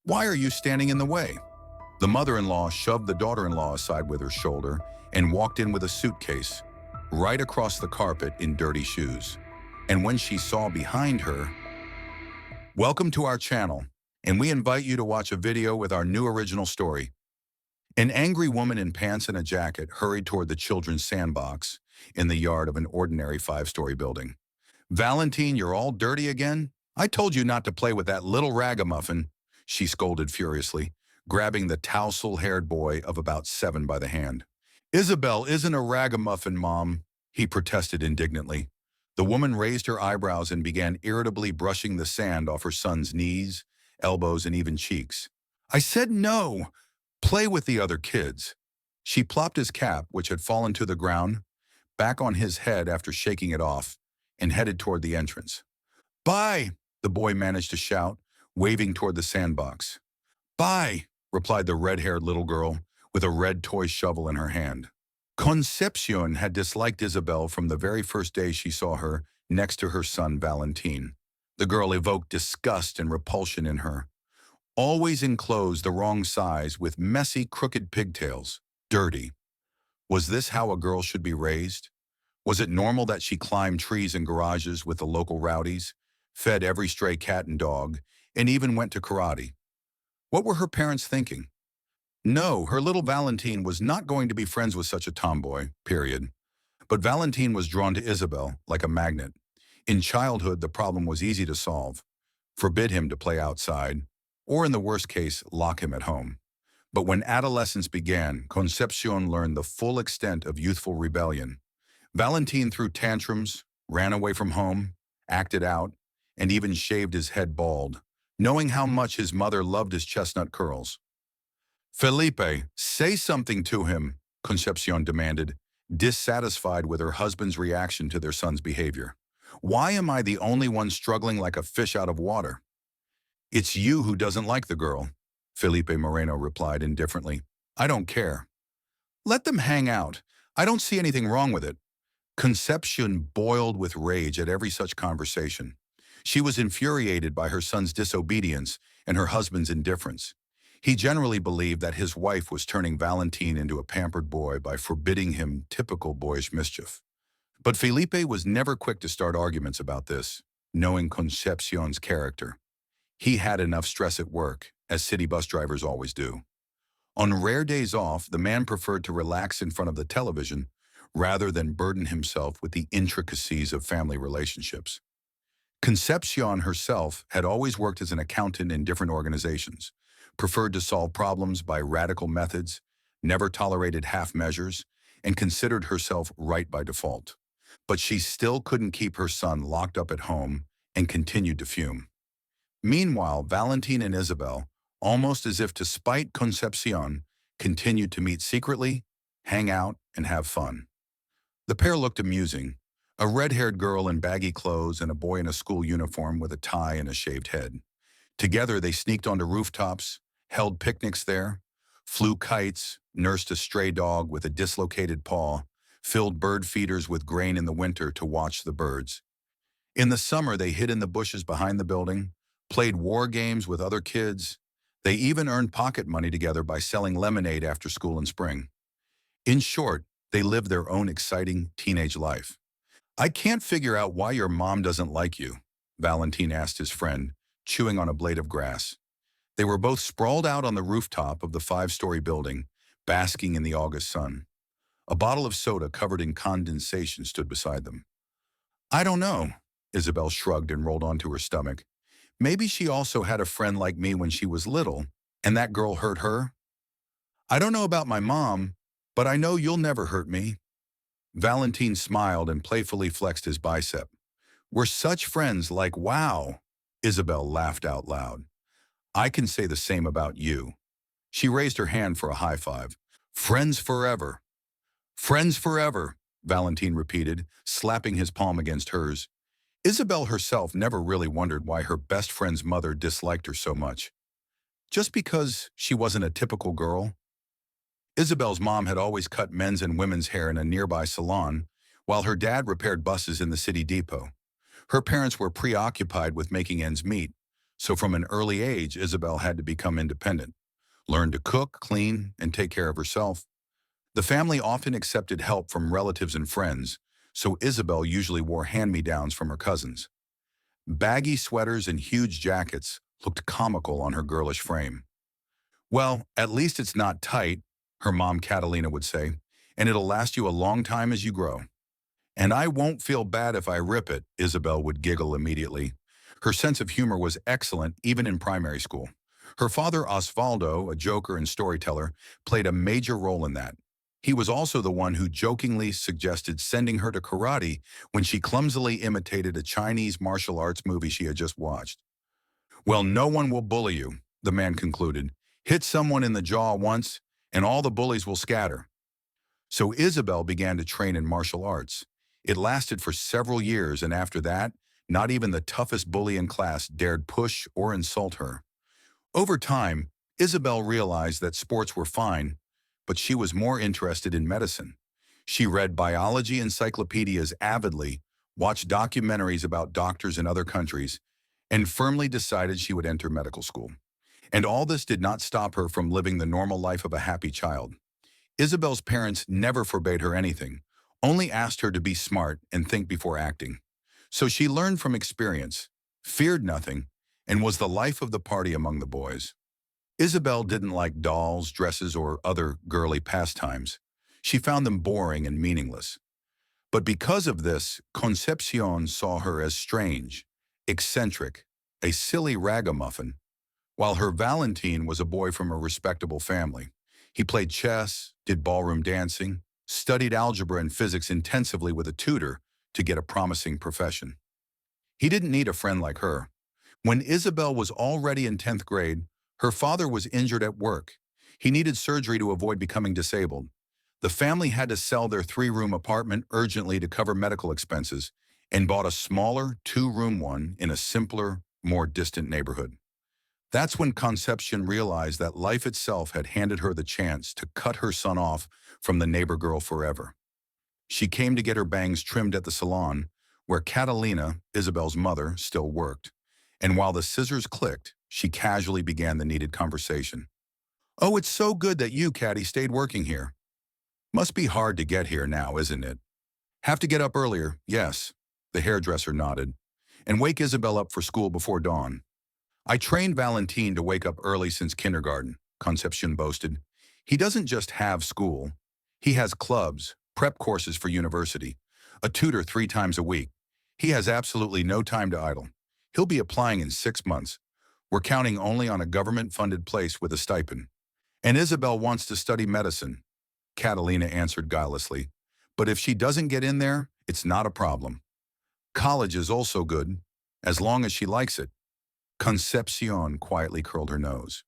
Why are you standing in the way? The mother-in-law shoved the daughter-in-law aside with her shoulder and walked in with a suitcase, right across the carpet in dirty shoes. And when she saw behind her, welcome to our channel, and we invite you to watch a video with our new original story. An angry woman in pants and a jacket hurried toward the children's sandbox in the yard of an ordinary five-story building. Valentine, you're all dirty again? I told you not to play with that little ragamuffin, she scolded furiously, grabbing the tousle-haired boy of about 7 by the hand. Isabel isn't a ragamuffin, Mom, he protested indignantly. The woman raised her eyebrows and began irritably brushing the sand off her son's knees, elbows, and even cheeks. I said no! Play with the other kids. She plopped his cap, which had fallen to the ground, back on his head after shaking it off, and headed toward the entrance. Bye, the boy managed to shout, waving toward the sandbox. Bye, replied the red-haired little girl, with a red toy shovel in her hand. Concepcion had disliked Isabel from the very first day she saw her next to her son Valentin. The girl evoked disgust and repulsion in her. Always in clothes the wrong size with messy, crooked pigtails. Dirty. Was this how a girl should be raised? Was it normal that she climbed trees and garages with the local rowdies, fed every stray cat and dog, and even went to karate? What were her parents thinking? No, her little Valentine was not going to be friends with such a tomboy, period. But Valentine was drawn to Isabel like a magnet. In childhood, the problem was easy to solve. Forbid him to play outside, or in the worst case, lock him at home. But when adolescence began, Concepcion learned the full extent of youthful rebellion. Valentine threw tantrums, ran away from home, acted out, and even shaved his head bald, knowing how much his mother loved his chestnut curls. Felipe, say something to him, Concepcion demanded, dissatisfied with her husband's reaction to their son's behavior. Why am I the only one struggling like a fish out of water? It's you who doesn't like the girl, Felipe Moreno replied indifferently. I don't care. Let them hang out. I don't see anything wrong with it. Concepcion boiled with rage at every such conversation. She was infuriated by her son's disobedience and her husband's indifference. He generally believed that his wife was turning Valentin into a pampered boy by forbidding him typical boyish mischief. But Felipe was never quick to start arguments about this, knowing Concepcion's character. He had enough stress at work, as city bus drivers always do. On rare days off, the man preferred to relax in front of the television rather than burden himself with the intricacies of family relationships. Concepcion herself had always worked as an accountant in different organizations, preferred to solve problems by radical methods, never tolerated half measures, and considered herself right by default. But she still couldn't keep her son locked up at home and continued to fume. Meanwhile, Valentin and Isabel, almost as if to spite Concepcion, continued to meet secretly, hang out, and have fun. The pair looked amusing, a red-haired girl in baggy clothes and a boy in a school uniform with a tie and a shaved head. Together, they sneaked onto rooftops, held picnics there, flew kites, nursed a stray dog with a dislocated paw, filled bird feeders with grain in the winter to watch the birds. In the summer, they hid in the bushes behind the building, played war games with other kids. They even earned pocket money together by selling lemonade after school in spring. In short, they lived their own exciting teenage life. I can't figure out why your mom doesn't like you, Valentin asked his friend, chewing on a blade of grass. They were both sprawled out on the rooftop of the 5-story building, basking in the August sun. A bottle of soda covered in condensation stood beside them. I don't know, Isabel shrugged and rolled onto her stomach. Maybe she also had a friend like me when she was little, and that girl hurt her? I don't know about my mom, but I know you'll never hurt me. Valentin smiled and playfully flexed his bicep. We're such friends, like wow. Isabel laughed out loud. I can say the same about you. She raised her hand for a high five. Friends forever. Friends forever, Valentin repeated, slapping his palm against hers. Isabel herself never really wondered why her best friend's mother disliked her so much. Just because she wasn't a typical girl? Isabel's mom had always cut men's and women's hair in a nearby salon, while her dad repaired buses in the city depot. Her parents were preoccupied with making ends meet, So from an early age, Isabel had to become independent, learn to cook, clean, and take care of herself. The family often accepted help from relatives and friends, so Isabel usually wore hand-me-downs from her cousins. Baggy sweaters and huge jackets looked comical on her girlish frame. Well, at least it's not tight, her mom Catalina would say, and it'll last you a long time as you grow. And I won't feel bad if I rip it, Isabel would giggle immediately. Her sense of humor was excellent even in primary school. Her father Osvaldo, a joker and storyteller, played a major role in that. He was also the one who jokingly suggested sending her to karate when she clumsily imitated a Chinese martial arts movie she had just watched. Well, no one will bully you, the man concluded. Hit someone in the jaw once, and all the bullies will scatter. So Isabel began to train in martial arts. It lasted for several years, and after that, not even the toughest bully in class dared push or insult her. Over time, Isabel realized that sports were fine, but she was more interested in medicine. She read biology encyclopedias avidly, watched documentaries about doctors in other countries, and firmly decided she would enter medical school. And all this did not stop her from living the normal life of a happy child. Isabel's parents never forbade her anything, only asked her to be smart and think before acting. So she learned from experience, feared nothing, and was the life of the party among the boys. Isabel didn't like dolls, dresses, or other girly pastimes. She found them boring and meaningless. But because of this, Concepcion saw her as strange, eccentric, a silly ragamuffin, while her Valentine was a boy from a respectable family. He played chess, did ballroom dancing, studied algebra and physics intensively with a tutor to get a promising profession. He didn't need a friend like her. When Isabel was already in 10th grade, her father was injured at work. He needed surgery to avoid becoming disabled. The family had to sell their 3-room apartment urgently to cover medical expenses and bought a smaller 2-room one in a simpler, more distant neighborhood. That's when Concepcion realized that life itself had handed her the chance to cut her son off from the neighbor girl forever. She came to get her bangs trimmed at the salon, where Catalina, Isabel's mother, still worked. And while the scissors clicked, she casually began the needed conversation. "Oh, it's so good that you, Catty, stayed working here. Must be hard to get here now, isn't it? Have to get up earlier, yes," the hairdresser nodded, "and wake Isabel up for school before dawn." "I trained Valentine to wake up early since kindergarten," Concepcion boasted. "He doesn't just have school. He has clubs, prep courses for university, a tutor 3 times a week. He has absolutely no time to idle. He'll be applying in 6 months. We're counting only on a government-funded place with a stipend. And Isabel wants to study medicine," Catalina answered guilelessly. "But if she doesn't get in there, it's not a problem. College is also good, as long as she likes it." Concepcion quietly curled her nose.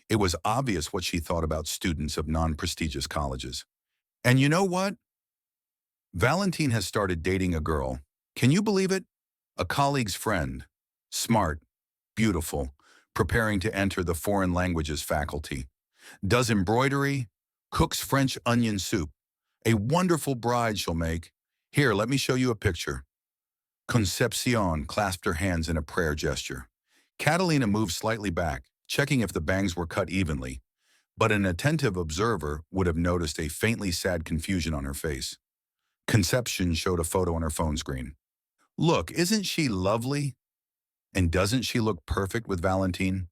It was obvious what she thought about students of non-prestigious colleges. "And you know what? Valentine has started dating a girl. Can you believe it? A colleague's friend. Smart, beautiful, preparing to enter the foreign languages faculty. Does embroidery, cooks French onion soup. A wonderful bride she'll make. Here, let me show you a picture." Concepcion clasped her hands in a prayer gesture. Catalina moved slightly back, checking if the bangs were cut evenly, but an attentive observer would have noticed a faintly sad confusion on her face. Concepcion showed a photo on her phone screen. "Look, isn't she lovely? And doesn't she look perfect with Valentine?"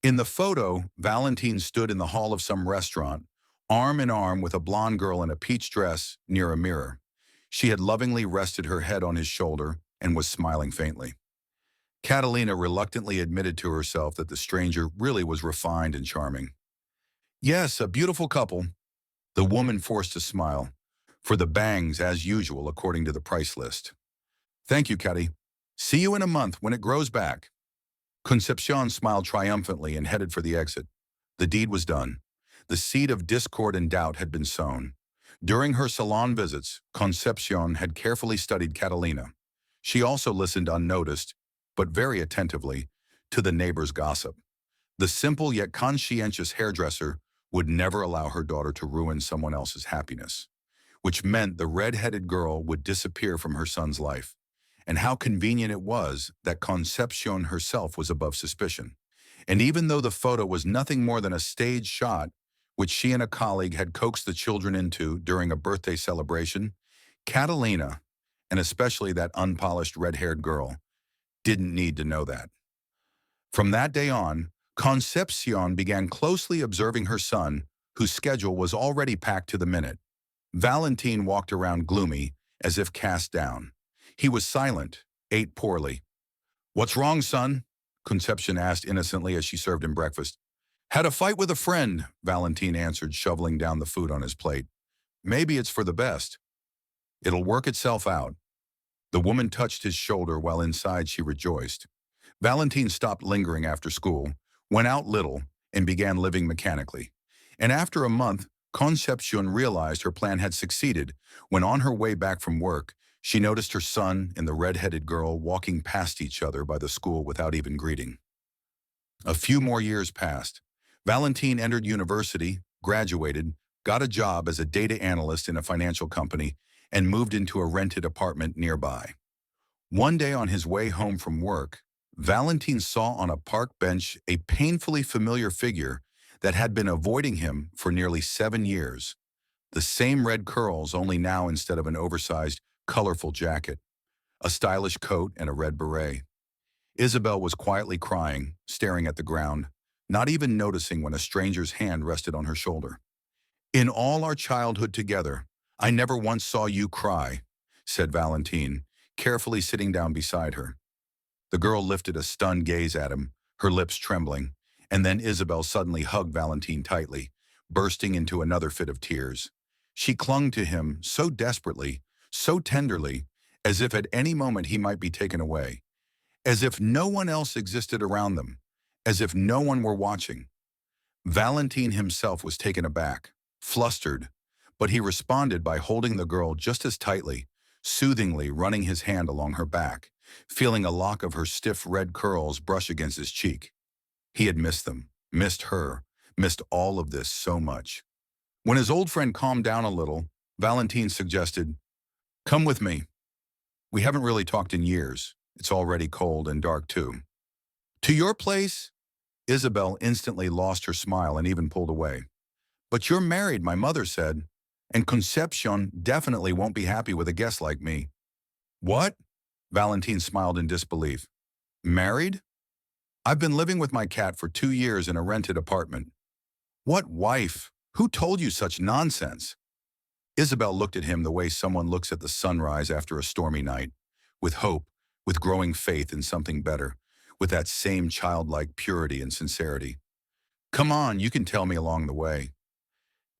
In the photo, Valentine stood in the hall of some restaurant, arm in arm with a blonde girl in a peach dress near a mirror. She had lovingly rested her head on his shoulder and was smiling faintly. Catalina reluctantly admitted to herself that the stranger really was refined and charming. "Yes, a beautiful couple." The woman forced a smile. "For the bangs, as usual, according to the price list." "Thank you, Catty. See you in a month when it grows back." Concepcion smiled triumphantly and headed for the exit. The deed was done. The seed of discord and doubt had been sown. During her salon visits, Concepcion had carefully studied Catalina. She also listened unnoticed, but very attentively, to the neighbor's gossip. The simple yet conscientious hairdresser would never allow her daughter to ruin someone else's happiness, which meant the red-headed girl would disappear from her son's life. and how convenient it was that Concepcion herself was above suspicion. And even though the photo was nothing more than a staged shot, which she and a colleague had coaxed the children into during a birthday celebration, Catalina, and especially that unpolished red-haired girl, didn't need to know that. From that day on, Concepcion began closely observing her son, whose schedule was already packed to the minute. Valentin walked around gloomy, as if cast down. He was silent, ate poorly. "What's wrong, son?" Concepcion asked innocently as she served him breakfast. "Had a fight with a friend," Valentin answered, shoveling down the food on his plate. "Maybe it's for the best. It'll work itself out." The woman touched his shoulder while inside she rejoiced. Valentin stopped lingering after school, went out little, and began living mechanically. And after a month, Concepcion realized her plan had succeeded when on her way back from work, she noticed her son and the red-headed girl walking past each other by the school without even greeting. A few more years passed. Valentin entered university, graduated, got a job as a data analyst in a financial company, and moved into a rented apartment nearby. One day on his way home from work, Valentin saw on a park bench a painfully familiar figure that had been avoiding him for nearly 7 years. The same red curls, only now instead of an oversized, colorful jacket, a stylish coat, and a red beret. Isabel was quietly crying, staring at the ground, not even noticing when a stranger's hand rested on her shoulder. "In all our childhood together, I never once saw you cry," said Valentin, carefully sitting down beside her. The girl lifted a stunned gaze at him, her lips trembling, and then Isabel suddenly hugged Valentin tightly, bursting into another fit of tears. She clung to him so desperately, so tenderly, as if at any moment he might be taken away, as if no one else existed around them, as if no one were watching. Valentin himself was taken aback, flustered, but he responded by holding the girl just as tightly, soothingly running his hand along her back, feeling a lock of her stiff red curls brush against his cheek. He had missed them, missed her, missed all of this so much. When his old friend calmed down a little, Valentin suggested, "Come with me. We haven't really talked in years. It's already cold and dark too." "To your place?" Isabel instantly lost her smile and even pulled away. "But you're married," my mother said, "and Concepcion definitely won't be happy with a guest like me." "What?" Valentin smiled in disbelief. "Married? I've been living with my cat for 2 years in a rented apartment." "What wife? Who told you such nonsense?" Isabel looked at him the way someone looks at the sunrise after a stormy night, with hope, with growing faith in something better, with that same childlike purity and sincerity. "Come on, you can tell me along the way.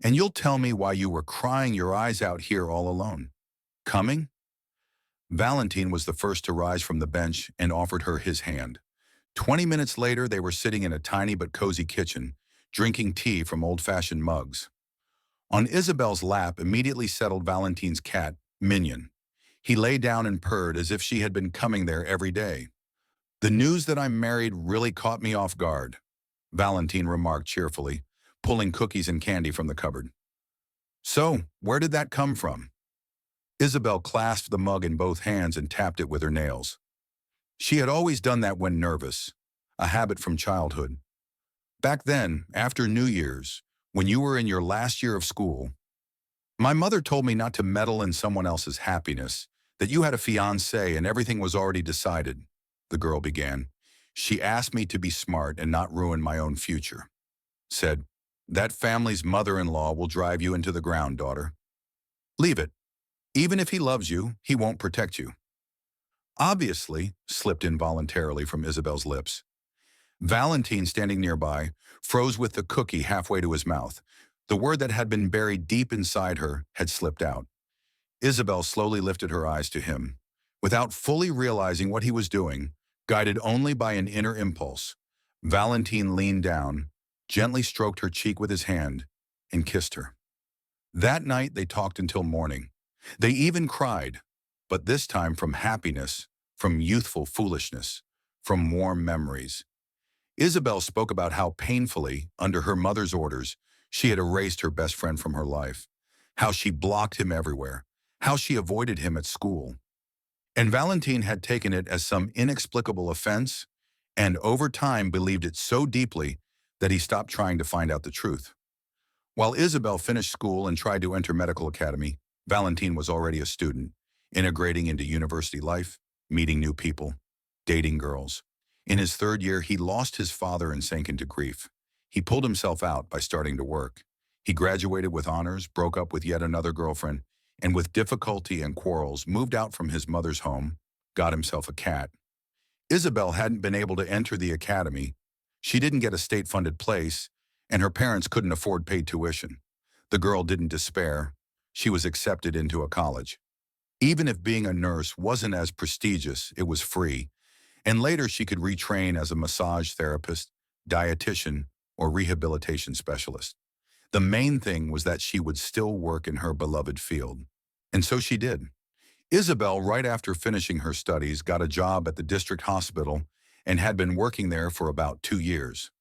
And you'll tell me why you were crying your eyes out here all alone. Coming?" Valentin was the first to rise from the bench and offered her his hand. 20 minutes later, they were sitting in a tiny but cozy kitchen, drinking tea from old-fashioned mugs. On Isabel's lap immediately settled Valentin's cat, Minion. He lay down and purred as if she had been coming there every day. "The news that I'm married really caught me off guard," Valentin remarked cheerfully, pulling cookies and candy from the cupboard. "So, where did that come from?" Isabel clasped the mug in both hands and tapped it with her nails. She had always done that when nervous, a habit from childhood. "Back then, after New Year's, when you were in your last year of school, my mother told me not to meddle in someone else's happiness, that you had a fiancé and everything was already decided," the girl began. "She asked me to be smart and not ruin my own future. Said, 'That family's mother-in-law will drive you into the ground, daughter. Leave it. Even if he loves you, he won't protect you.'" "Obviously," slipped involuntarily from Isabel's lips. Valentin, standing nearby, froze with the cookie halfway to his mouth. The word that had been buried deep inside her had slipped out. Isabel slowly lifted her eyes to him. Without fully realizing what he was doing, guided only by an inner impulse, Valentin leaned down, gently stroked her cheek with his hand, and kissed her. That night they talked until morning. They even cried, but this time from happiness, from youthful foolishness, from warm memories. Isabel spoke about how painfully, under her mother's orders, she had erased her best friend from her life, how she blocked him everywhere, how she avoided him at school. And Valentine had taken it as some inexplicable offense and over time believed it so deeply that he stopped trying to find out the truth. While Isabel finished school and tried to enter medical academy, Valentine was already a student, integrating into university life, meeting new people, dating girls. In his third year, he lost his father and sank into grief. He pulled himself out by starting to work. He graduated with honors, broke up with yet another girlfriend, and with difficulty and quarrels, moved out from his mother's home, got himself a cat. Isabel hadn't been able to enter the academy. She didn't get a state-funded place, and her parents couldn't afford paid tuition. The girl didn't despair. She was accepted into a college. Even if being a nurse wasn't as prestigious, it was free, and later she could retrain as a massage therapist, dietitian, or rehabilitation specialist. The main thing was that she would still work in her beloved field. And so she did. Isabel, right after finishing her studies, got a job at the district hospital and had been working there for about 2 years.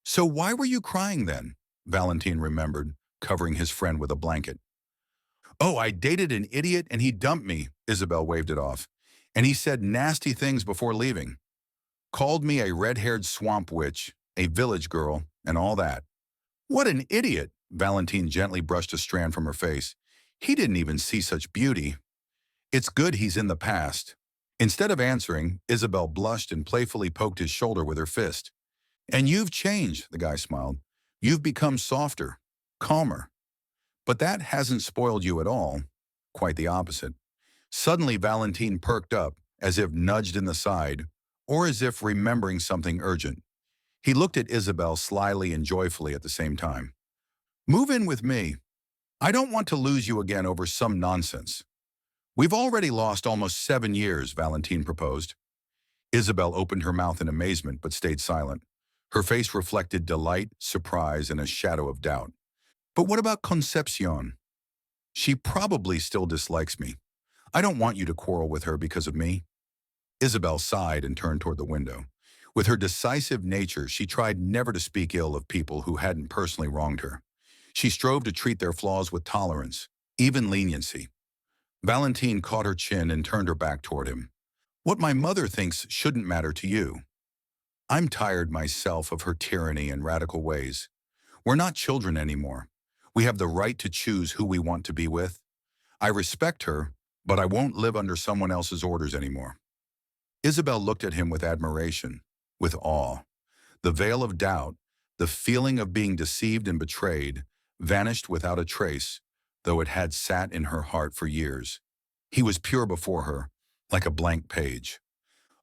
"So why were you crying then?" Valentine remembered, covering his friend with a blanket. "Oh, I dated an idiot and he dumped me," Isabel waved it off. "And he said nasty things before leaving. Called me a red-haired swamp witch, a village girl, and all that." "What an idiot!" Valentine gently brushed a strand from her face. "He didn't even see such beauty." "It's good he's in the past." Instead of answering, Isabel blushed and playfully poked his shoulder with her fist. "And you've changed," the guy smiled. "You've become softer, calmer. But that hasn't spoiled you at all. Quite the opposite." Suddenly, Valentine perked up, as if nudged in the side, or as if remembering something urgent. He looked at Isabel slyly and joyfully at the same time. "Move in with me. I don't want to lose you again over some nonsense." "We've already lost almost 7 years," Valentine proposed. Isabel opened her mouth in amazement but stayed silent. Her face reflected delight, surprise, and a shadow of doubt. "But what about Concepcion? She probably still dislikes me. I don't want you to quarrel with her because of me." Isabel sighed and turned toward the window. With her decisive nature, she tried never to speak ill of people who hadn't personally wronged her. She strove to treat their flaws with tolerance, even leniency. Valentine caught her chin and turned her back toward him. "What my mother thinks shouldn't matter to you. I'm tired myself of her tyranny and radical ways. We're not children anymore. We have the right to choose who we want to be with. I respect her, but I won't live under someone else's orders anymore." Isabel looked at him with admiration, with awe. The veil of doubt, the feeling of being deceived and betrayed, vanished without a trace, though it had sat in her heart for years. He was pure before her, like a blank page.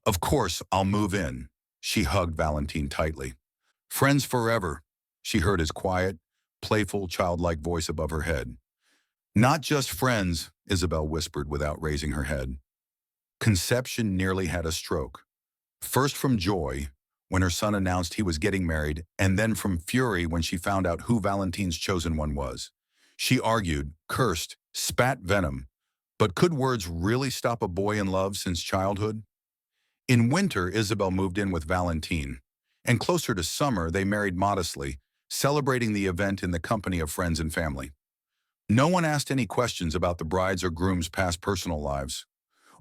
"Of course, I'll move in." She hugged Valentine tightly. "Friends forever," she heard his quiet, playful, childlike voice above her head. "Not just friends," Isabel whispered without raising her head. Conception nearly had a stroke. First from joy, when her son announced he was getting married, and then from fury when she found out who Valentine's chosen one was. She argued, cursed, spat venom. But could words really stop a boy in love since childhood? In winter, Isabel moved in with Valentine, and closer to summer, they married modestly, celebrating the event in the company of friends and family. No one asked any questions about the bride's or groom's past personal lives.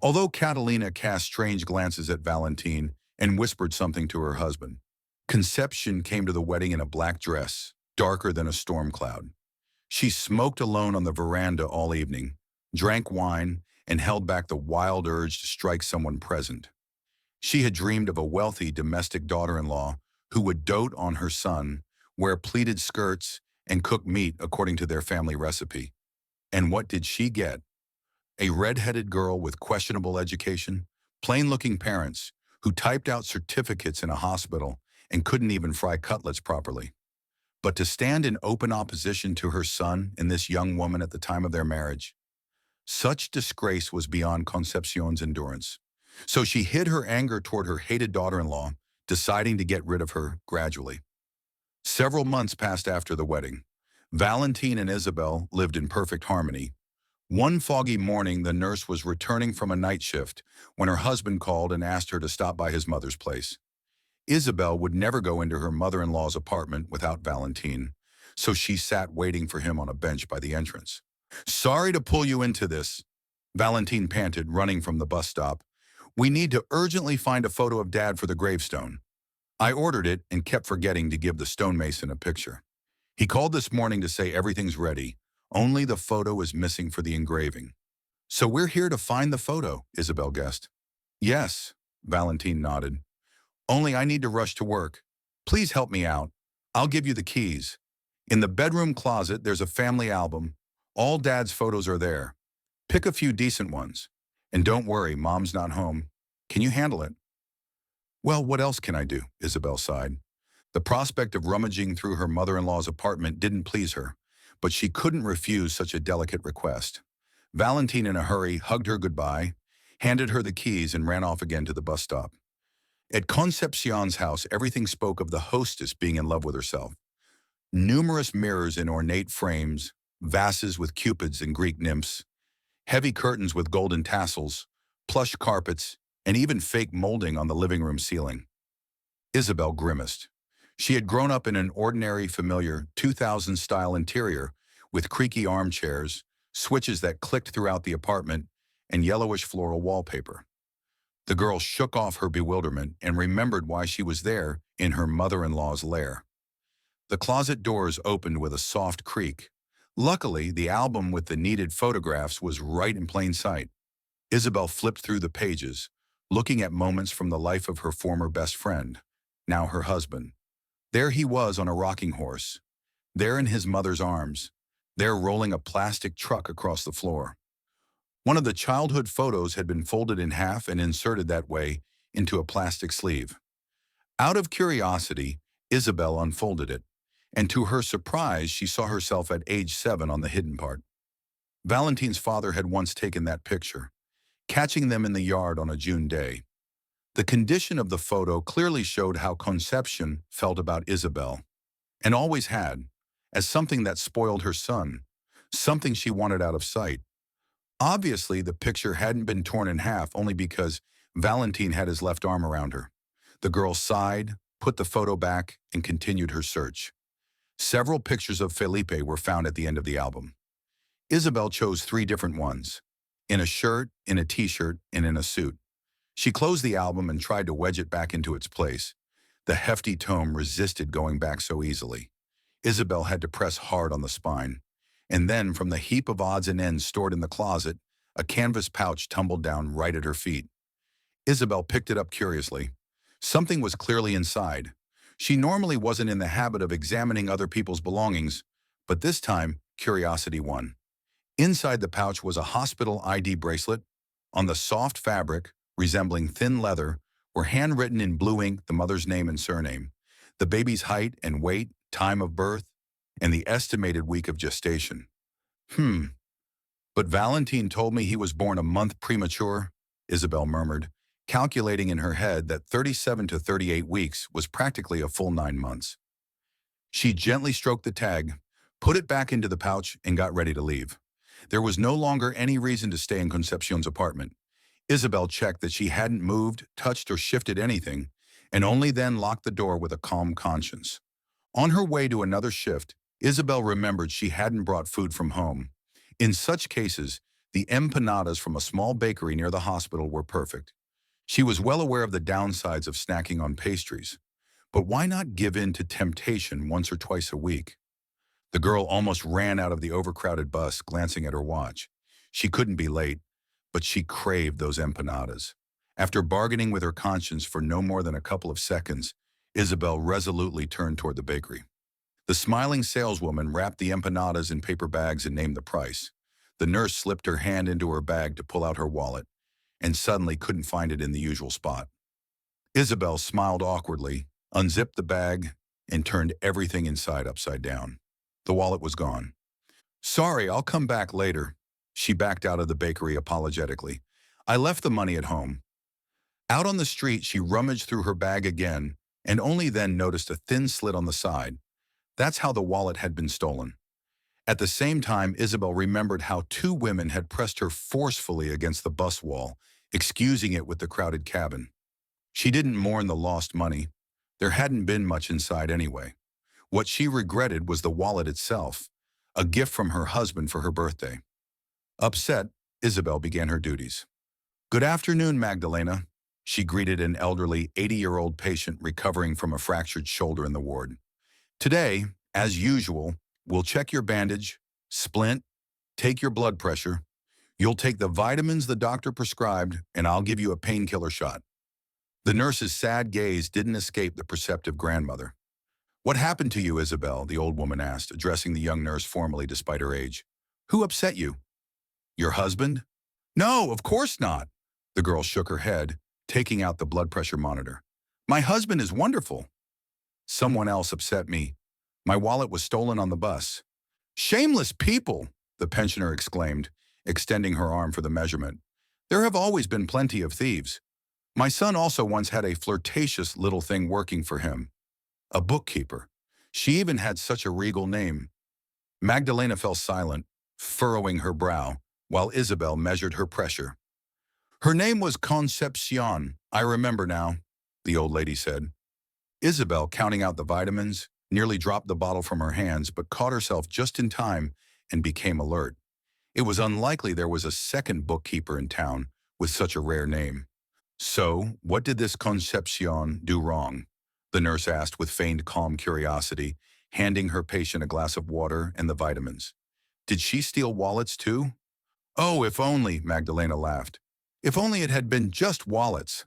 Although Catalina cast strange glances at Valentine and whispered something to her husband. Conception came to the wedding in a black dress, darker than a storm cloud. She smoked alone on the veranda all evening, drank wine, and held back the wild urge to strike someone present. She had dreamed of a wealthy domestic daughter-in-law who would dote on her son, wear pleated skirts, and cook meat according to their family recipe. And what did she get? A red-headed girl with questionable education, plain-looking parents, who typed out certificates in a hospital and couldn't even fry cutlets properly. But to stand in open opposition to her son and this young woman at the time of their marriage, such disgrace was beyond Concepcion's endurance. So she hid her anger toward her hated daughter-in-law, deciding to get rid of her gradually. Several months passed after the wedding. Valentine and Isabel lived in perfect harmony. One foggy morning, the nurse was returning from a night shift when her husband called and asked her to stop by his mother's place. Isabel would never go into her mother-in-law's apartment without Valentine, so she sat waiting for him on a bench by the entrance. "Sorry to pull you into this," Valentine panted, running from the bus stop. We need to urgently find a photo of Dad for the gravestone. I ordered it and kept forgetting to give the stonemason a picture. He called this morning to say everything's ready, only the photo is missing for the engraving. So we're here to find the photo, Isabel guessed. Yes, Valentine nodded. Only I need to rush to work. Please help me out. I'll give you the keys. In the bedroom closet, there's a family album. All Dad's photos are there. Pick a few decent ones. And don't worry, Mom's not home. Can you handle it? Well, what else can I do? Isabel sighed. The prospect of rummaging through her mother-in-law's apartment didn't please her, but she couldn't refuse such a delicate request. Valentine, in a hurry, hugged her goodbye, handed her the keys, and ran off again to the bus stop. At Concepcion's house, everything spoke of the hostess being in love with herself. Numerous mirrors in ornate frames, vases with cupids and Greek nymphs, heavy curtains with golden tassels, plush carpets, and even fake molding on the living room ceiling. Isabel grimaced. She had grown up in an ordinary, familiar 2000s-style interior with creaky armchairs, switches that clicked throughout the apartment, and yellowish floral wallpaper. The girl shook off her bewilderment and remembered why she was there in her mother-in-law's lair. The closet doors opened with a soft creak. Luckily, the album with the needed photographs was right in plain sight. Isabel flipped through the pages, looking at moments from the life of her former best friend, now her husband. There he was on a rocking horse, there in his mother's arms, there rolling a plastic truck across the floor. One of the childhood photos had been folded in half and inserted that way into a plastic sleeve. Out of curiosity, Isabel unfolded it, and to her surprise, she saw herself at age 7 on the hidden part. Valentine's father had once taken that picture, catching them in the yard on a June day. The condition of the photo clearly showed how Concepcion felt about Isabel, and always had, as something that spoiled her son, something she wanted out of sight. Obviously, the picture hadn't been torn in half only because Valentine had his left arm around her. The girl sighed, put the photo back, and continued her search. Several pictures of Felipe were found at the end of the album. Isabel chose 3 different ones, in a shirt, in a t-shirt, and in a suit. She closed the album and tried to wedge it back into its place. The hefty tome resisted going back so easily. Isabel had to press hard on the spine. And then, from the heap of odds and ends stored in the closet, a canvas pouch tumbled down right at her feet. Isabel picked it up curiously. Something was clearly inside. She normally wasn't in the habit of examining other people's belongings, but this time, curiosity won. Inside the pouch was a hospital ID bracelet. On the soft fabric, resembling thin leather, were handwritten in blue ink the mother's name and surname, the baby's height and weight, time of birth, and the estimated week of gestation. But Valentine told me he was born a month premature, Isabel murmured, calculating in her head that 37 to 38 weeks was practically a full 9 months. She gently stroked the tag, put it back into the pouch, and got ready to leave. There was no longer any reason to stay in Concepcion's apartment. Isabel checked that she hadn't moved, touched, or shifted anything, and only then locked the door with a calm conscience. On her way to another shift, Isabel remembered she hadn't brought food from home. In such cases, the empanadas from a small bakery near the hospital were perfect. She was well aware of the downsides of snacking on pastries. But why not give in to temptation once or twice a week? The girl almost ran out of the overcrowded bus, glancing at her watch. She couldn't be late, but she craved those empanadas. After bargaining with her conscience for no more than a couple of seconds, Isabel resolutely turned toward the bakery. The smiling saleswoman wrapped the empanadas in paper bags and named the price. The nurse slipped her hand into her bag to pull out her wallet, and suddenly couldn't find it in the usual spot. Isabel smiled awkwardly, unzipped the bag, and turned everything inside upside down. The wallet was gone. Sorry, I'll come back later. She backed out of the bakery apologetically. I left the money at home. Out on the street, she rummaged through her bag again, and only then noticed a thin slit on the side. That's how the wallet had been stolen. At the same time, Isabel remembered how 2 women had pressed her forcefully against the bus wall, excusing it with the crowded cabin. She didn't mourn the lost money. There hadn't been much inside anyway. What she regretted was the wallet itself, a gift from her husband for her birthday. Upset, Isabel began her duties. "Good afternoon, Magdalena," she greeted an elderly 80-year-old patient recovering from a fractured shoulder in the ward. "Today, as usual, we'll check your bandage, splint, take your blood pressure. You'll take the vitamins the doctor prescribed, and I'll give you a painkiller shot." The nurse's sad gaze didn't escape the perceptive grandmother. "What happened to you, Isabel?" the old woman asked, addressing the young nurse formally despite her age. "Who upset you? Your husband?" "No, of course not." The girl shook her head, taking out the blood pressure monitor. "My husband is wonderful." "Someone else upset me. My wallet was stolen on the bus." "Shameless people!" the pensioner exclaimed, extending her arm for the measurement. "There have always been plenty of thieves. My son also once had a flirtatious little thing working for him. A bookkeeper. She even had such a regal name." Magdalena fell silent, furrowing her brow, while Isabel measured her pressure. "Her name was Concepcion, I remember now," the old lady said. Isabel, counting out the vitamins, nearly dropped the bottle from her hands but caught herself just in time and became alert. It was unlikely there was a second bookkeeper in town with such a rare name. "So, what did this Concepcion do wrong?" the nurse asked with feigned calm curiosity, handing her patient a glass of water and the vitamins. "Did she steal wallets too?" "Oh, if only," Magdalena laughed. "If only it had been just wallets."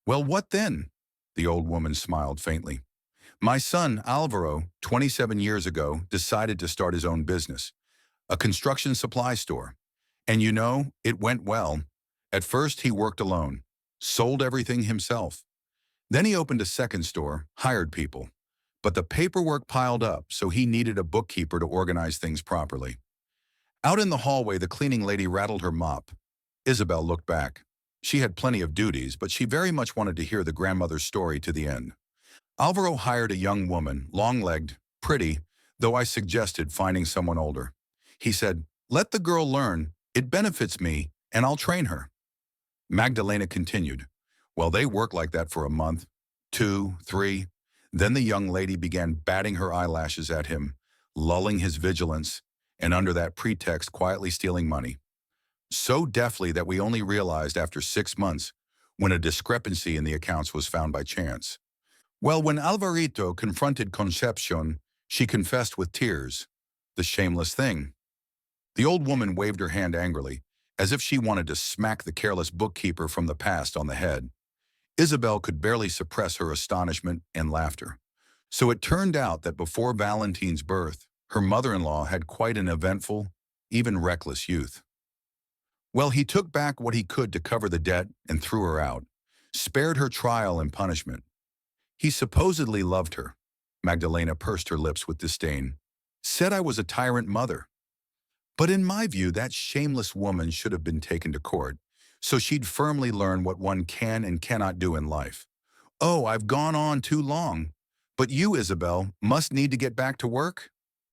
"Well, what then?" The old woman smiled faintly. "My son, Alvaro, 27 years ago, decided to start his own business, a construction supply store. And you know, it went well. At first, he worked alone, sold everything himself. Then he opened a second store, hired people. But the paperwork piled up, so he needed a bookkeeper to organize things properly." Out in the hallway, the cleaning lady rattled her mop. Isabel looked back. She had plenty of duties, but she very much wanted to hear the grandmother's story to the end. "Alvaro hired a young woman, long-legged, pretty, though I suggested finding someone older. He said, 'Let the girl learn, it benefits me, and I'll train her.'" Magdalena continued. "Well, they worked like that for a month, 2, 3. Then the young lady began batting her eyelashes at him, lulling his vigilance, and under that pretext quietly stealing money. So deftly that we only realized after 6 months, when a discrepancy in the accounts was found by chance. Well, when Alvarito confronted Concepcion, she confessed with tears. The shameless thing." The old woman waved her hand angrily, as if she wanted to smack the careless bookkeeper from the past on the head. Isabel could barely suppress her astonishment and laughter. So it turned out that before Valentine's birth, her mother-in-law had quite an eventful, even reckless youth. Well, he took back what he could to cover the debt and threw her out, spared her trial and punishment. He supposedly loved her. Magdalena pursed her lips with disdain. Said I was a tyrant mother. But in my view, that shameless woman should have been taken to court, so she'd firmly learn what one can and cannot do in life. Oh, I've gone on too long. But you, Isabel, must need to get back to work?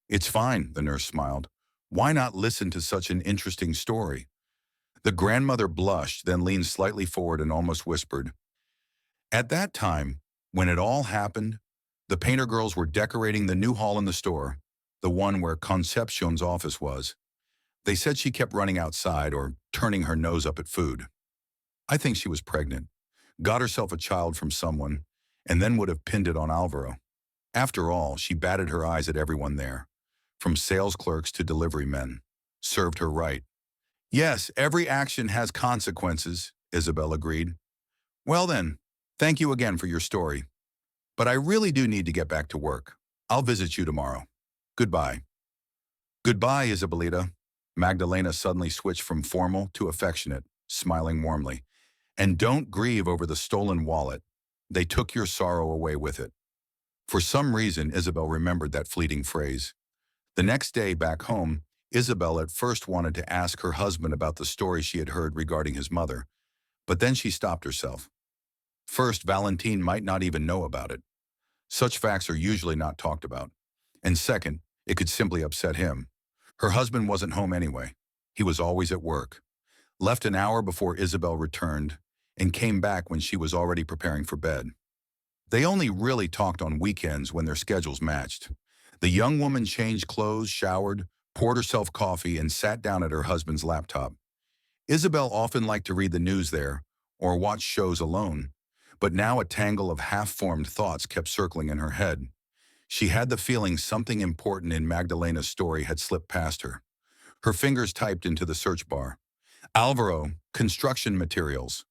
It's fine, the nurse smiled. Why not listen to such an interesting story? The grandmother blushed, then leaned slightly forward and almost whispered. At that time, when it all happened, the painter girls were decorating the new hall in the store, the one where Concepcion's office was. They said she kept running outside or turning her nose up at food. I think she was pregnant, got herself a child from someone, and then would have pinned it on Alvaro. After all, she batted her eyes at everyone there, from sales clerks to delivery men. Served her right. Yes, every action has consequences, Isabel agreed. Well then, thank you again for your story. But I really do need to get back to work. I'll visit you tomorrow. Goodbye. Goodbye, Isabelita. Magdalena suddenly switched from formal to affectionate, smiling warmly. And don't grieve over the stolen wallet. They took your sorrow away with it. For some reason, Isabel remembered that fleeting phrase. The next day back home, Isabel at first wanted to ask her husband about the story she had heard regarding his mother, but then she stopped herself. First, Valentine might not even know about it. Such facts are usually not talked about. And second, it could simply upset him. Her husband wasn't home anyway. He was always at work. Left an hour before Isabel returned and came back when she was already preparing for bed. They only really talked on weekends when their schedules matched. The young woman changed clothes, showered, poured herself coffee, and sat down at her husband's laptop. Isabel often liked to read the news there or watch shows alone, but now a tangle of half-formed thoughts kept circling in her head. She had the feeling something important in Magdalena's story had slipped past her. Her fingers typed into the search bar. Alvaro, construction materials.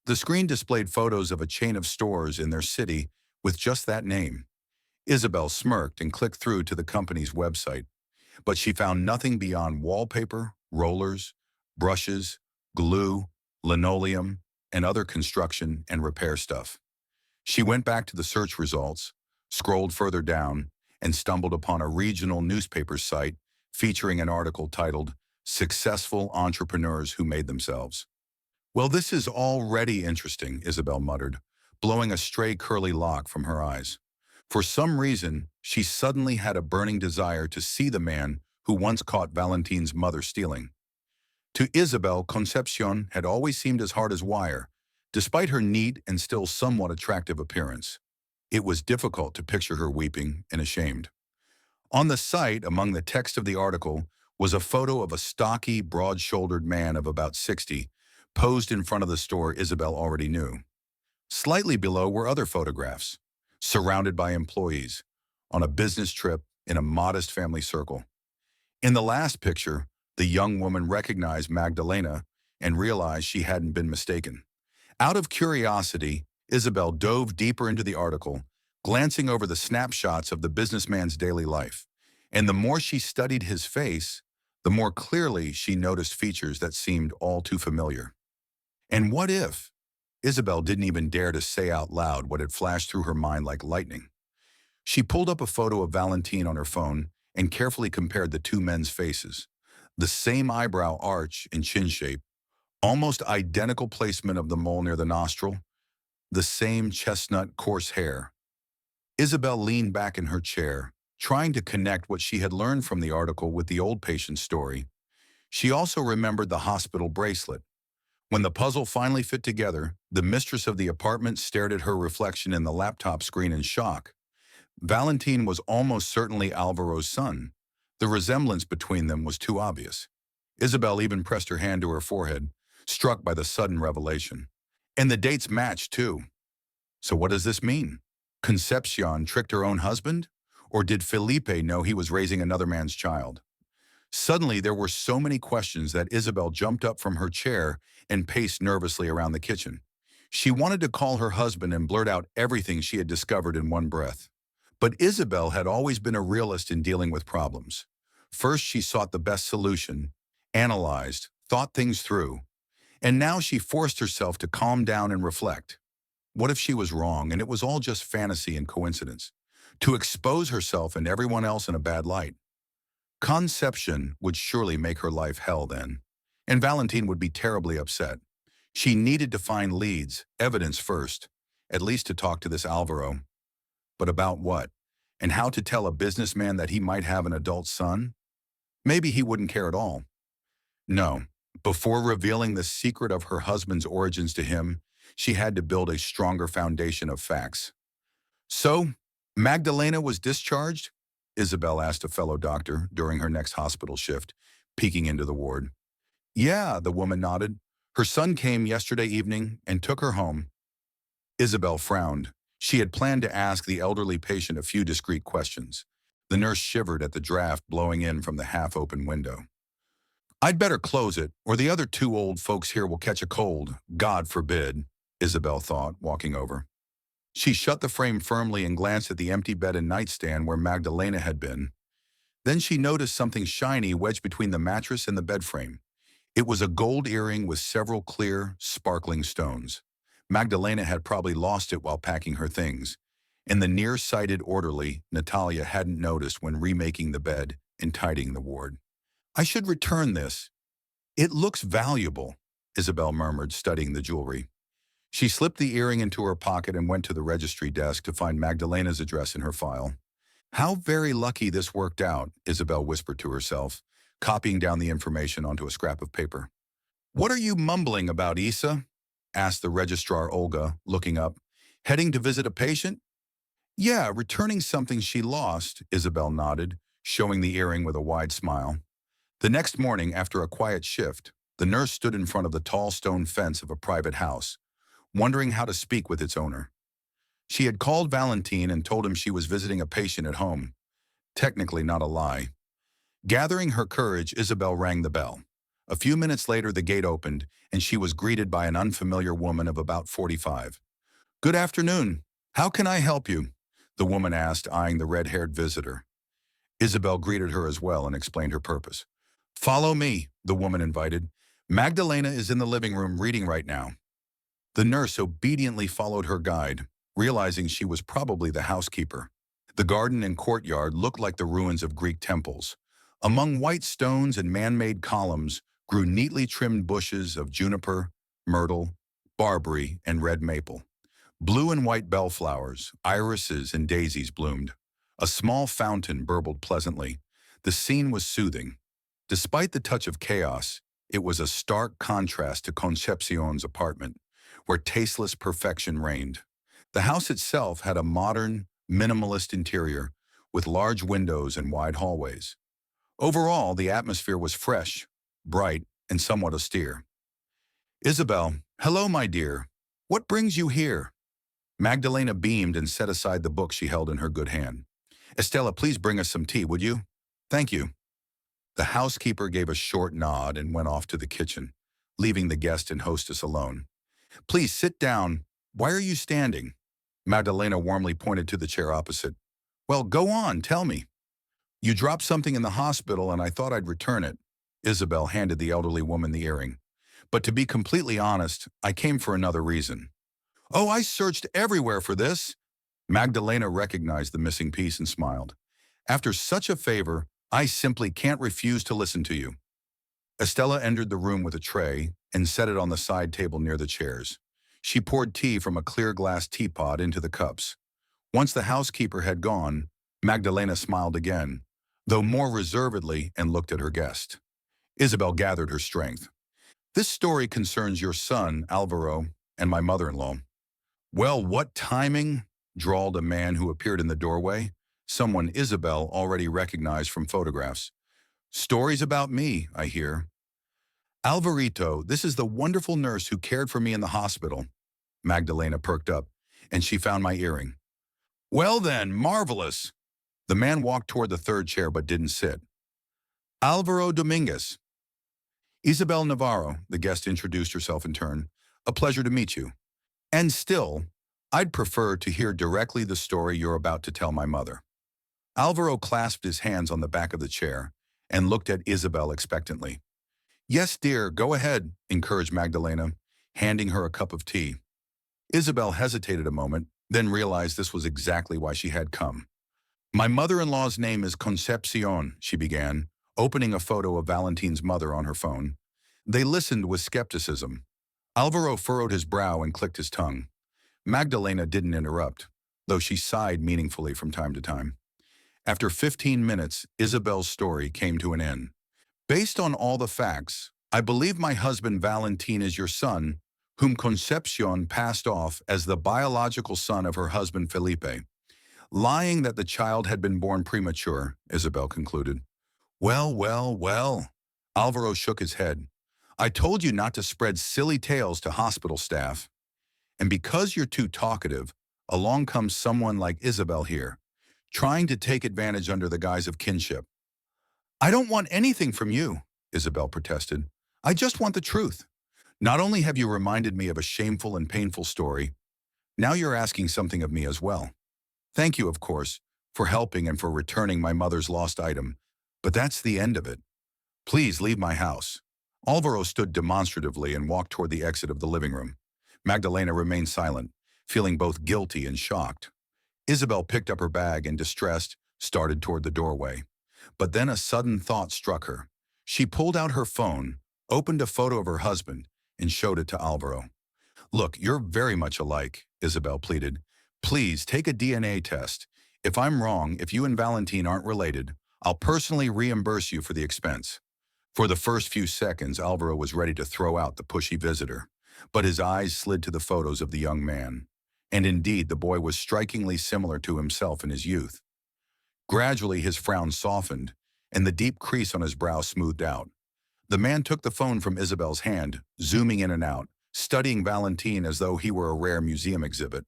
The screen displayed photos of a chain of stores in their city with just that name. Isabel smirked and clicked through to the company's website, but she found nothing beyond wallpaper, rollers, brushes, glue, linoleum, and other construction and repair stuff. She went back to the search results, scrolled further down, and stumbled upon a regional newspaper site featuring an article titled Successful Entrepreneurs Who Made Themselves. Well, this is already interesting, Isabel muttered, blowing a stray curly lock from her eyes. For some reason, she suddenly had a burning desire to see the man who once caught Valentine's mother stealing. To Isabel, Concepcion had always seemed as hard as wire, despite her neat and still somewhat attractive appearance. It was difficult to picture her weeping and ashamed. On the site, among the text of the article, was a photo of a stocky, broad-shouldered man of about 60, posed in front of the store Isabel already knew. Slightly below were other photographs, surrounded by employees, on a business trip in a modest family circle. In the last picture, the young woman recognized Magdalena and realized she hadn't been mistaken. Out of curiosity, Isabel dove deeper into the article, glancing over the snapshots of the businessman's daily life. And the more she studied his face, the more clearly she noticed features that seemed all too familiar. And what if? Isabel didn't even dare to say out loud what had flashed through her mind like lightning. She pulled up a photo of Valentine on her phone and carefully compared the two men's faces. The same eyebrow arch and chin shape, almost identical placement of the mole near the nostril, the same chestnut coarse hair. Isabel leaned back in her chair, trying to connect what she had learned from the article with the old patient's story. She also remembered the hospital bracelet. When the puzzle finally fit together, the mistress of the apartment stared at her reflection in the laptop screen in shock. Valentine was almost certainly Alvaro's son. The resemblance between them was too obvious. Isabel even pressed her hand to her forehead, struck by the sudden revelation. And the dates matched, too. So what does this mean? Concepcion tricked her own husband? Or did Felipe know he was raising another man's child? Suddenly, there were so many questions that Isabel jumped up from her chair and paced nervously around the kitchen. She wanted to call her husband and blurt out everything she had discovered in one breath. But Isabel had always been a realist in dealing with problems. First, she sought the best solution, analyzed, thought things through, and now she forced herself to calm down and reflect. What if she was wrong and it was all just fantasy and coincidence? To expose herself and everyone else in a bad light. Conception would surely make her life hell then, and Valentine would be terribly upset. She needed to find leads, evidence first, at least to talk to this Alvaro. But about what? And how to tell a businessman that he might have an adult son? Maybe he wouldn't care at all. No, before revealing the secret of her husband's origins to him, she had to build a stronger foundation of facts. So, Magdalena was discharged? Isabel asked a fellow doctor during her next hospital shift, peeking into the ward. Yeah, the woman nodded. Her son came yesterday evening and took her home. Isabel frowned. She had planned to ask the elderly patient a few discreet questions. The nurse shivered at the draft blowing in from the half-open window. I'd better close it, or the other two old folks here will catch a cold. God forbid, Isabel thought, walking over. She shut the frame firmly and glanced at the empty bed and nightstand where Magdalena had been. Then she noticed something shiny wedged between the mattress and the bed frame. It was a gold earring with several clear, sparkling stones. Magdalena had probably lost it while packing her things, and the near-sighted orderly, Natalia, hadn't noticed when remaking the bed and tidying the ward. I should return this. It looks valuable, Isabel murmured, studying the jewelry. She slipped the earring into her pocket and went to the registry desk to find Magdalena's address in her file. How very lucky this worked out, Isabel whispered to herself, copying down the information onto a scrap of paper. What are you mumbling about, Isa? Asked the registrar Olga, looking up. Heading to visit a patient? Yeah, returning something she lost, Isabel nodded, showing the earring with a wide smile. The next morning, after a quiet shift, The nurse stood in front of the tall stone fence of a private house, wondering how to speak with its owner. She had called Valentine and told him she was visiting a patient at home. Technically not a lie. Gathering her courage, Isabel rang the bell. A few minutes later, the gate opened, and she was greeted by an unfamiliar woman of about 45. "Good afternoon. How can I help you?" the woman asked, eyeing the red-haired visitor. Isabel greeted her as well and explained her purpose. "Follow me," the woman invited. "Magdalena is in the living room reading right now." The nurse obediently followed her guide, realizing she was probably the housekeeper. The garden and courtyard looked like the ruins of Greek temples. Among white stones and man-made columns grew neatly trimmed bushes of juniper, myrtle, barberry, and red maple. Blue and white bellflowers, irises, and daisies bloomed. A small fountain burbled pleasantly. The scene was soothing. Despite the touch of chaos, it was a stark contrast to Concepcion's apartment, where tasteless perfection reigned. The house itself had a modern, minimalist interior, with large windows and wide hallways. Overall, the atmosphere was fresh, bright, and somewhat austere. "Isabel, hello, my dear. What brings you here?" Magdalena beamed and set aside the book she held in her good hand. "Estella, please bring us some tea, would you?" "Thank you." The housekeeper gave a short nod and went off to the kitchen, leaving the guest and hostess alone. "Please sit down. Why are you standing?" Magdalena warmly pointed to the chair opposite. "Well, go on, tell me." "You dropped something in the hospital and I thought I'd return it." Isabel handed the elderly woman the earring. "But to be completely honest, I came for another reason." "Oh, I searched everywhere for this." Magdalena recognized the missing piece and smiled. "After such a favor, I simply can't refuse to listen to you." Estella entered the room with a tray and set it on the side table near the chairs. She poured tea from a clear glass teapot into the cups. Once the housekeeper had gone, Magdalena smiled again, though more reservedly, and looked at her guest. Isabel gathered her strength. "This story concerns your son, Alvaro, and my mother-in-law." "Well, what timing?" drawled a man who appeared in the doorway, someone Isabel already recognized from photographs. "Stories about me, I hear." "Alvarito, this is the wonderful nurse who cared for me in the hospital." Magdalena perked up, and she found my earring. "Well then, marvelous." The man walked toward the third chair but didn't sit. "Alvaro Dominguez." "Isabel Navarro," the guest introduced herself in turn. "A pleasure to meet you. And still, I'd prefer to hear directly the story you're about to tell my mother." Alvaro clasped his hands on the back of the chair and looked at Isabel expectantly. "Yes, dear, go ahead," encouraged Magdalena, handing her a cup of tea. Isabel hesitated a moment, then realized this was exactly why she had come. "My mother-in-law's name is Concepcion," she began, opening a photo of Valentine's mother on her phone. They listened with skepticism. Alvaro furrowed his brow and clicked his tongue. Magdalena didn't interrupt, though she sighed meaningfully from time to time. After 15 minutes, Isabel's story came to an end. "Based on all the facts, I believe my husband Valentine is your son, whom Concepcion passed off as the biological son of her husband Felipe, lying that the child had been born premature," Isabel concluded. "Well, well, well." Alvaro shook his head. "I told you not to spread silly tales to hospital staff. And because you're too talkative, along comes someone like Isabel here, trying to take advantage under the guise of kinship." "I don't want anything from you," Isabel protested. "I just want the truth. Not only have you reminded me of a shameful and painful story, now you're asking something of me as well. Thank you, of course, for helping and for returning my mother's lost item, but that's the end of it. Please leave my house." Alvaro stood demonstratively and walked toward the exit of the living room. Magdalena remained silent, feeling both guilty and shocked. Isabel picked up her bag and, distressed, started toward the doorway. But then a sudden thought struck her. She pulled out her phone, opened a photo of her husband, and showed it to Alvaro. "Look, you're very much alike," Isabel pleaded. "Please take a DNA test. If I'm wrong, if you and Valentine aren't related, I'll personally reimburse you for the expense." For the first few seconds, Alvaro was ready to throw out the pushy visitor, but his eyes slid to the photos of the young man. And indeed, the boy was strikingly similar to himself in his youth. Gradually, his frown softened, and the deep crease on his brow smoothed out. The man took the phone from Isabel's hand, zooming in and out, studying Valentine as though he were a rare museum exhibit.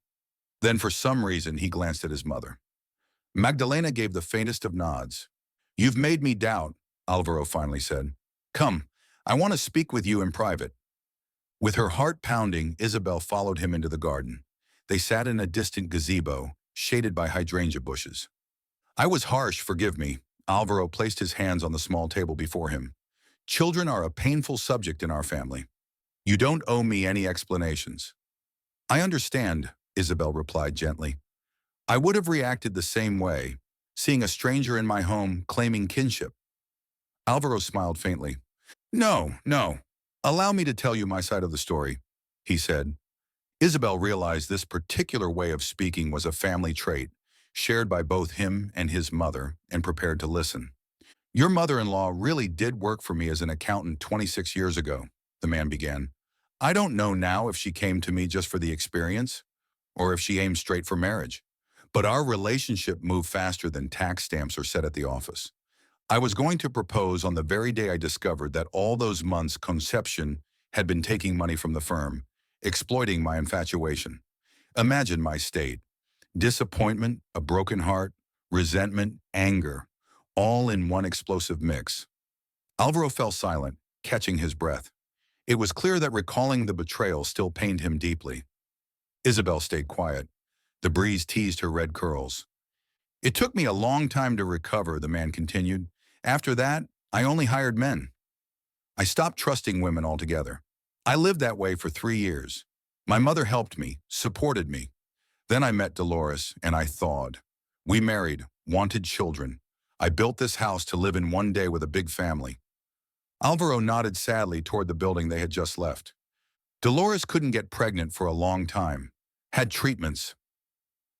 Then for some reason he glanced at his mother. Magdalena gave the faintest of nods. "You've made me doubt," Alvaro finally said. "Come, I want to speak with you in private." With her heart pounding, Isabel followed him into the garden. They sat in a distant gazebo, shaded by hydrangea bushes. "I was harsh, forgive me." Alvaro placed his hands on the small table before him. "Children are a painful subject in our family. You don't owe me any explanations." "I understand," Isabel replied gently. "I would have reacted the same way, seeing a stranger in my home claiming kinship." Alvaro smiled faintly. "No, no. Allow me to tell you my side of the story," he said. Isabel realized this particular way of speaking was a family trait, shared by both him and his mother, and prepared to listen. "Your mother-in-law really did work for me as an accountant 26 years ago," the man began. "I don't know now if she came to me just for the experience, or if she aimed straight for marriage. But our relationship moved faster than tax stamps are set at the office. I was going to propose on the very day I discovered that all those months Conception had been taking money from the firm, exploiting my infatuation. Imagine my state. Disappointment, a broken heart, resentment, anger, all in one explosive mix." Alvaro fell silent, catching his breath. It was clear that recalling the betrayal still pained him deeply. Isabel stayed quiet. The breeze teased her red curls. "It took me a long time to recover," the man continued. "After that, I only hired men. I stopped trusting women altogether. I lived that way for 3 years. My mother helped me, supported me. Then I met Dolores, and I thawed. We married, wanted children. I built this house to live in one day with a big family." Alvaro nodded sadly toward the building they had just left. "Dolores couldn't get pregnant for a long time, had treatments.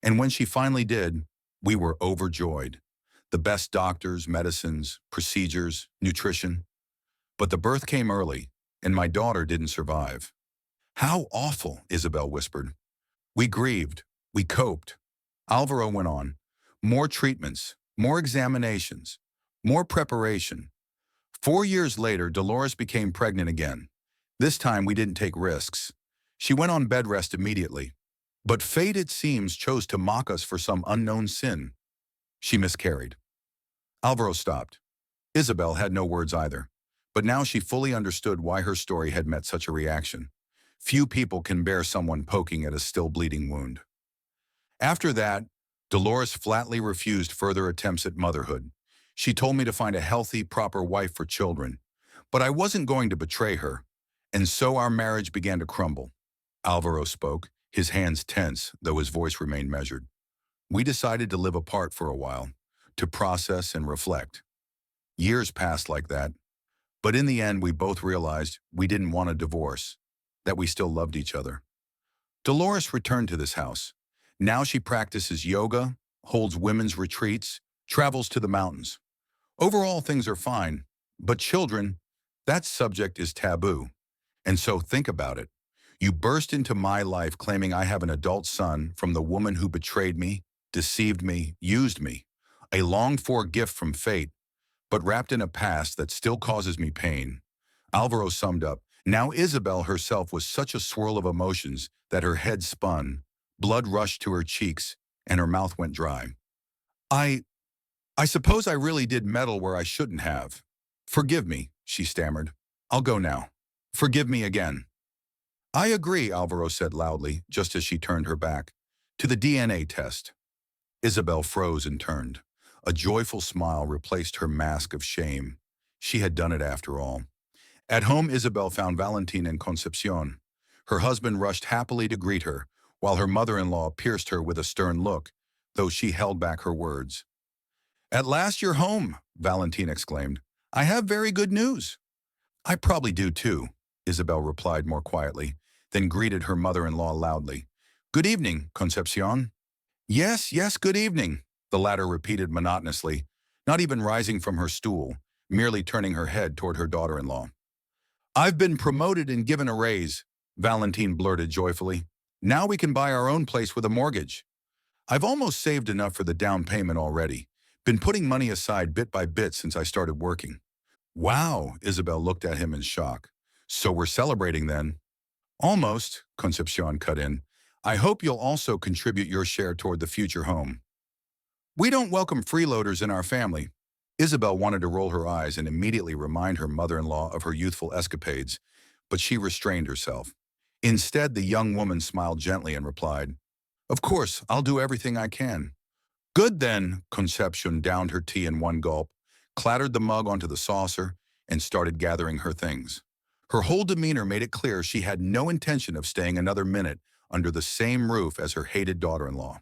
And when she finally did, we were overjoyed. The best doctors, medicines, procedures, nutrition. But the birth came early, and my daughter didn't survive." "How awful," Isabel whispered. "We grieved. We coped." Alvaro went on. "More treatments, more examinations, more preparation. 4 years later, Dolores became pregnant again. This time we didn't take risks. She went on bed rest immediately. But fate, it seems, chose to mock us for some unknown sin. She miscarried." Alvaro stopped. Isabel had no words either. But now she fully understood why her story had met such a reaction. Few people can bear someone poking at a still bleeding wound. After that, Dolores flatly refused further attempts at motherhood. She told me to find a healthy, proper wife for children. But I wasn't going to betray her. And so our marriage began to crumble. Alvaro spoke, his hands tense, though his voice remained measured. "We decided to live apart for a while, to process and reflect. Years passed like that. But in the end, we both realized we didn't want a divorce, that we still loved each other. Dolores returned to this house. Now she practices yoga, holds women's retreats, travels to the mountains. Overall, things are fine. But children, that subject is taboo. And so think about it. You burst into my life claiming I have an adult son from the woman who betrayed me, deceived me, used me. A longed-for gift from fate, but wrapped in a past that still causes me pain." Alvaro summed up. Now Isabel herself was such a swirl of emotions that her head spun, blood rushed to her cheeks, and her mouth went dry. I suppose I really did meddle where I shouldn't have. Forgive me," she stammered. "I'll go now. Forgive me again." "I agree," Alvaro said loudly, just as she turned her back. "To the DNA test." Isabel froze and turned. A joyful smile replaced her mask of shame. She had done it after all. At home, Isabel found Valentin and Concepcion. Her husband rushed happily to greet her, while her mother-in-law pierced her with a stern look, though she held back her words. "At last you're home," Valentin exclaimed. "I have very good news." "I probably do too," Isabel replied more quietly, then greeted her mother-in-law loudly. "Good evening, Concepcion." "Yes, yes, good evening," the latter repeated monotonously, not even rising from her stool, merely turning her head toward her daughter-in-law. "I've been promoted and given a raise," Valentin blurted joyfully. "Now we can buy our own place with a mortgage. I've almost saved enough for the down payment already. Been putting money aside bit by bit since I started working. Wow, Isabel looked at him in shock. So we're celebrating then? Almost, Concepcion cut in. I hope you'll also contribute your share toward the future home. We don't welcome freeloaders in our family. Isabel wanted to roll her eyes and immediately remind her mother-in-law of her youthful escapades, but she restrained herself. Instead, the young woman smiled gently and replied, Of course, I'll do everything I can. Good then, Concepcion downed her tea in one gulp, clattered the mug onto the saucer, and started gathering her things. Her whole demeanor made it clear she had no intention of staying another minute under the same roof as her hated daughter-in-law.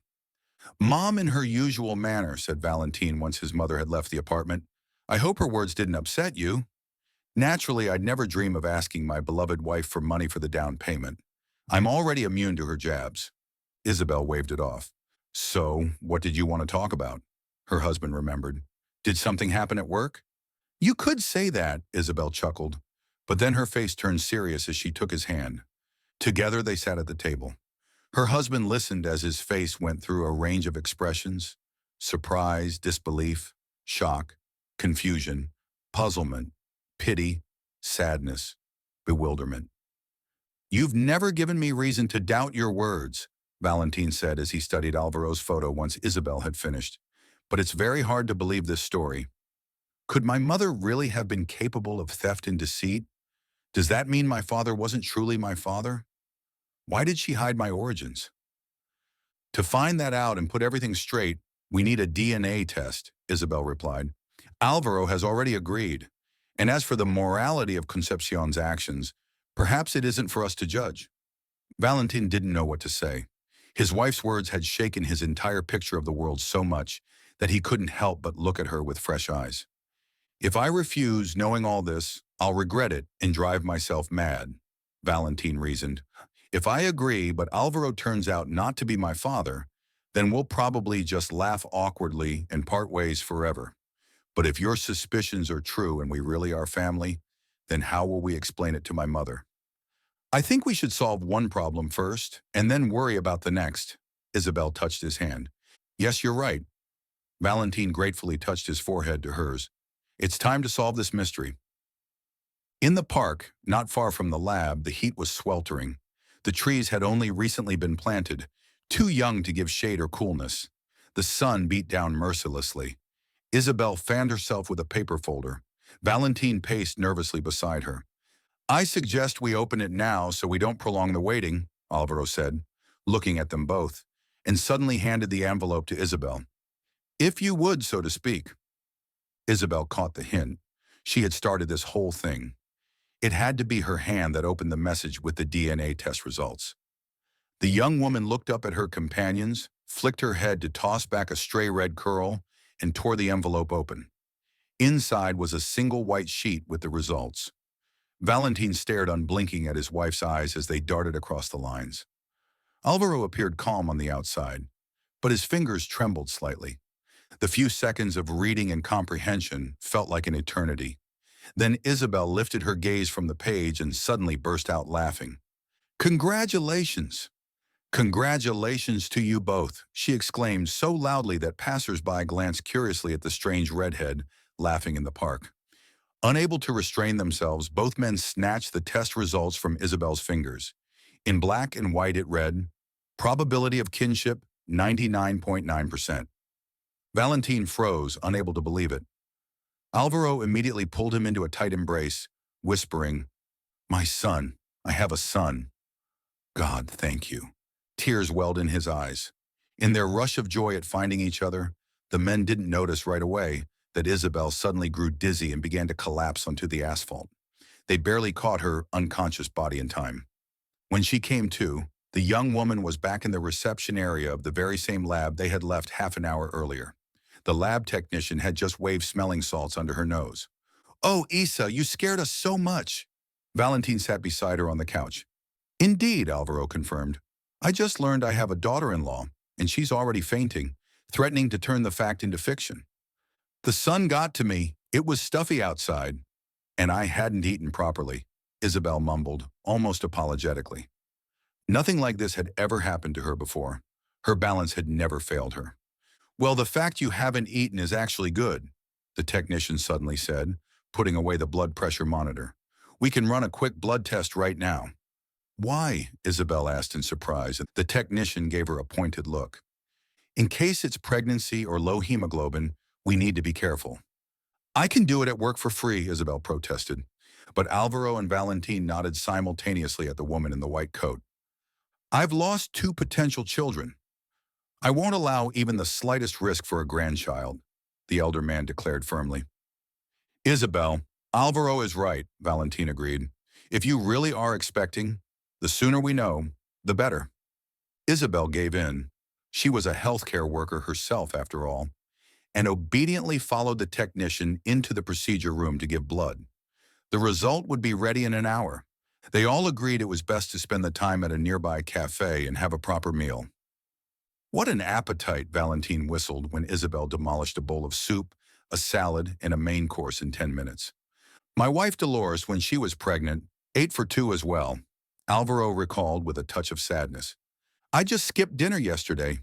Mom, in her usual manner, said Valentine once his mother had left the apartment. I hope her words didn't upset you. Naturally, I'd never dream of asking my beloved wife for money for the down payment. I'm already immune to her jabs. Isabel waved it off. So, what did you want to talk about? Her husband remembered. Did something happen at work? You could say that, Isabel chuckled. But then her face turned serious as she took his hand. Together they sat at the table. Her husband listened as his face went through a range of expressions: surprise, disbelief, shock, confusion, puzzlement, pity, sadness, bewilderment. You've never given me reason to doubt your words, Valentine said as he studied Alvaro's photo once Isabel had finished. But it's very hard to believe this story. Could my mother really have been capable of theft and deceit? Does that mean my father wasn't truly my father? Why did she hide my origins? To find that out and put everything straight, we need a DNA test, Isabel replied. Alvaro has already agreed. And as for the morality of Concepcion's actions, perhaps it isn't for us to judge. Valentin didn't know what to say. His wife's words had shaken his entire picture of the world so much that he couldn't help but look at her with fresh eyes. If I refuse knowing all this, I'll regret it and drive myself mad, Valentin reasoned. If I agree, but Alvaro turns out not to be my father, then we'll probably just laugh awkwardly and part ways forever. But if your suspicions are true and we really are family, then how will we explain it to my mother? I think we should solve one problem first and then worry about the next. Isabel touched his hand. Yes, you're right. Valentin gratefully touched his forehead to hers. It's time to solve this mystery. In the park, not far from the lab, the heat was sweltering. The trees had only recently been planted, too young to give shade or coolness. The sun beat down mercilessly. Isabel fanned herself with a paper folder. Valentine paced nervously beside her. I suggest we open it now so we don't prolong the waiting, Alvaro said, looking at them both, and suddenly handed the envelope to Isabel. If you would, so to speak. Isabel caught the hint. She had started this whole thing. It had to be her hand that opened the message with the DNA test results. The young woman looked up at her companions, flicked her head to toss back a stray red curl, and tore the envelope open. Inside was a single white sheet with the results. Valentine stared unblinking at his wife's eyes as they darted across the lines. Alvaro appeared calm on the outside, but his fingers trembled slightly. The few seconds of reading and comprehension felt like an eternity. Then Isabel lifted her gaze from the page and suddenly burst out laughing. Congratulations! Congratulations to you both, she exclaimed so loudly that passers-by glanced curiously at the strange redhead laughing in the park. Unable to restrain themselves, both men snatched the test results from Isabel's fingers. In black and white it read, probability of kinship 99.9%. Valentine froze, unable to believe it. Alvaro immediately pulled him into a tight embrace, whispering, My son, I have a son. God, thank you. Tears welled in his eyes. In their rush of joy at finding each other, the men didn't notice right away that Isabel suddenly grew dizzy and began to collapse onto the asphalt. They barely caught her unconscious body in time. When she came to, the young woman was back in the reception area of the very same lab they had left half an hour earlier. The lab technician had just waved smelling salts under her nose. Oh, Isa, you scared us so much. Valentine sat beside her on the couch. Indeed, Alvaro confirmed. I just learned I have a daughter-in-law, and she's already fainting, threatening to turn the fact into fiction. The sun got to me. It was stuffy outside, and I hadn't eaten properly, Isabel mumbled, almost apologetically. Nothing like this had ever happened to her before. Her balance had never failed her. Well, the fact you haven't eaten is actually good, the technician suddenly said, putting away the blood pressure monitor. "We can run a quick blood test right now." "Why?" Isabel asked in surprise. The technician gave her a pointed look. "In case it's pregnancy or low hemoglobin, we need to be careful." "I can do it at work for free," Isabel protested. But Alvaro and Valentin nodded simultaneously at the woman in the white coat. "I've lost two potential children. I won't allow even the slightest risk for a grandchild," the elder man declared firmly. "Isabel, Alvaro is right," Valentin agreed. "If you really are expecting, the sooner we know, the better." Isabel gave in. She was a healthcare worker herself, after all, and obediently followed the technician into the procedure room to give blood. The result would be ready in an hour. They all agreed it was best to spend the time at a nearby cafe and have a proper meal. "What an appetite," Valentin whistled when Isabel demolished a bowl of soup, a salad, and a main course in 10 minutes. "My wife Dolores, when she was pregnant, ate for two as well," Alvaro recalled with a touch of sadness. "I just skipped dinner yesterday."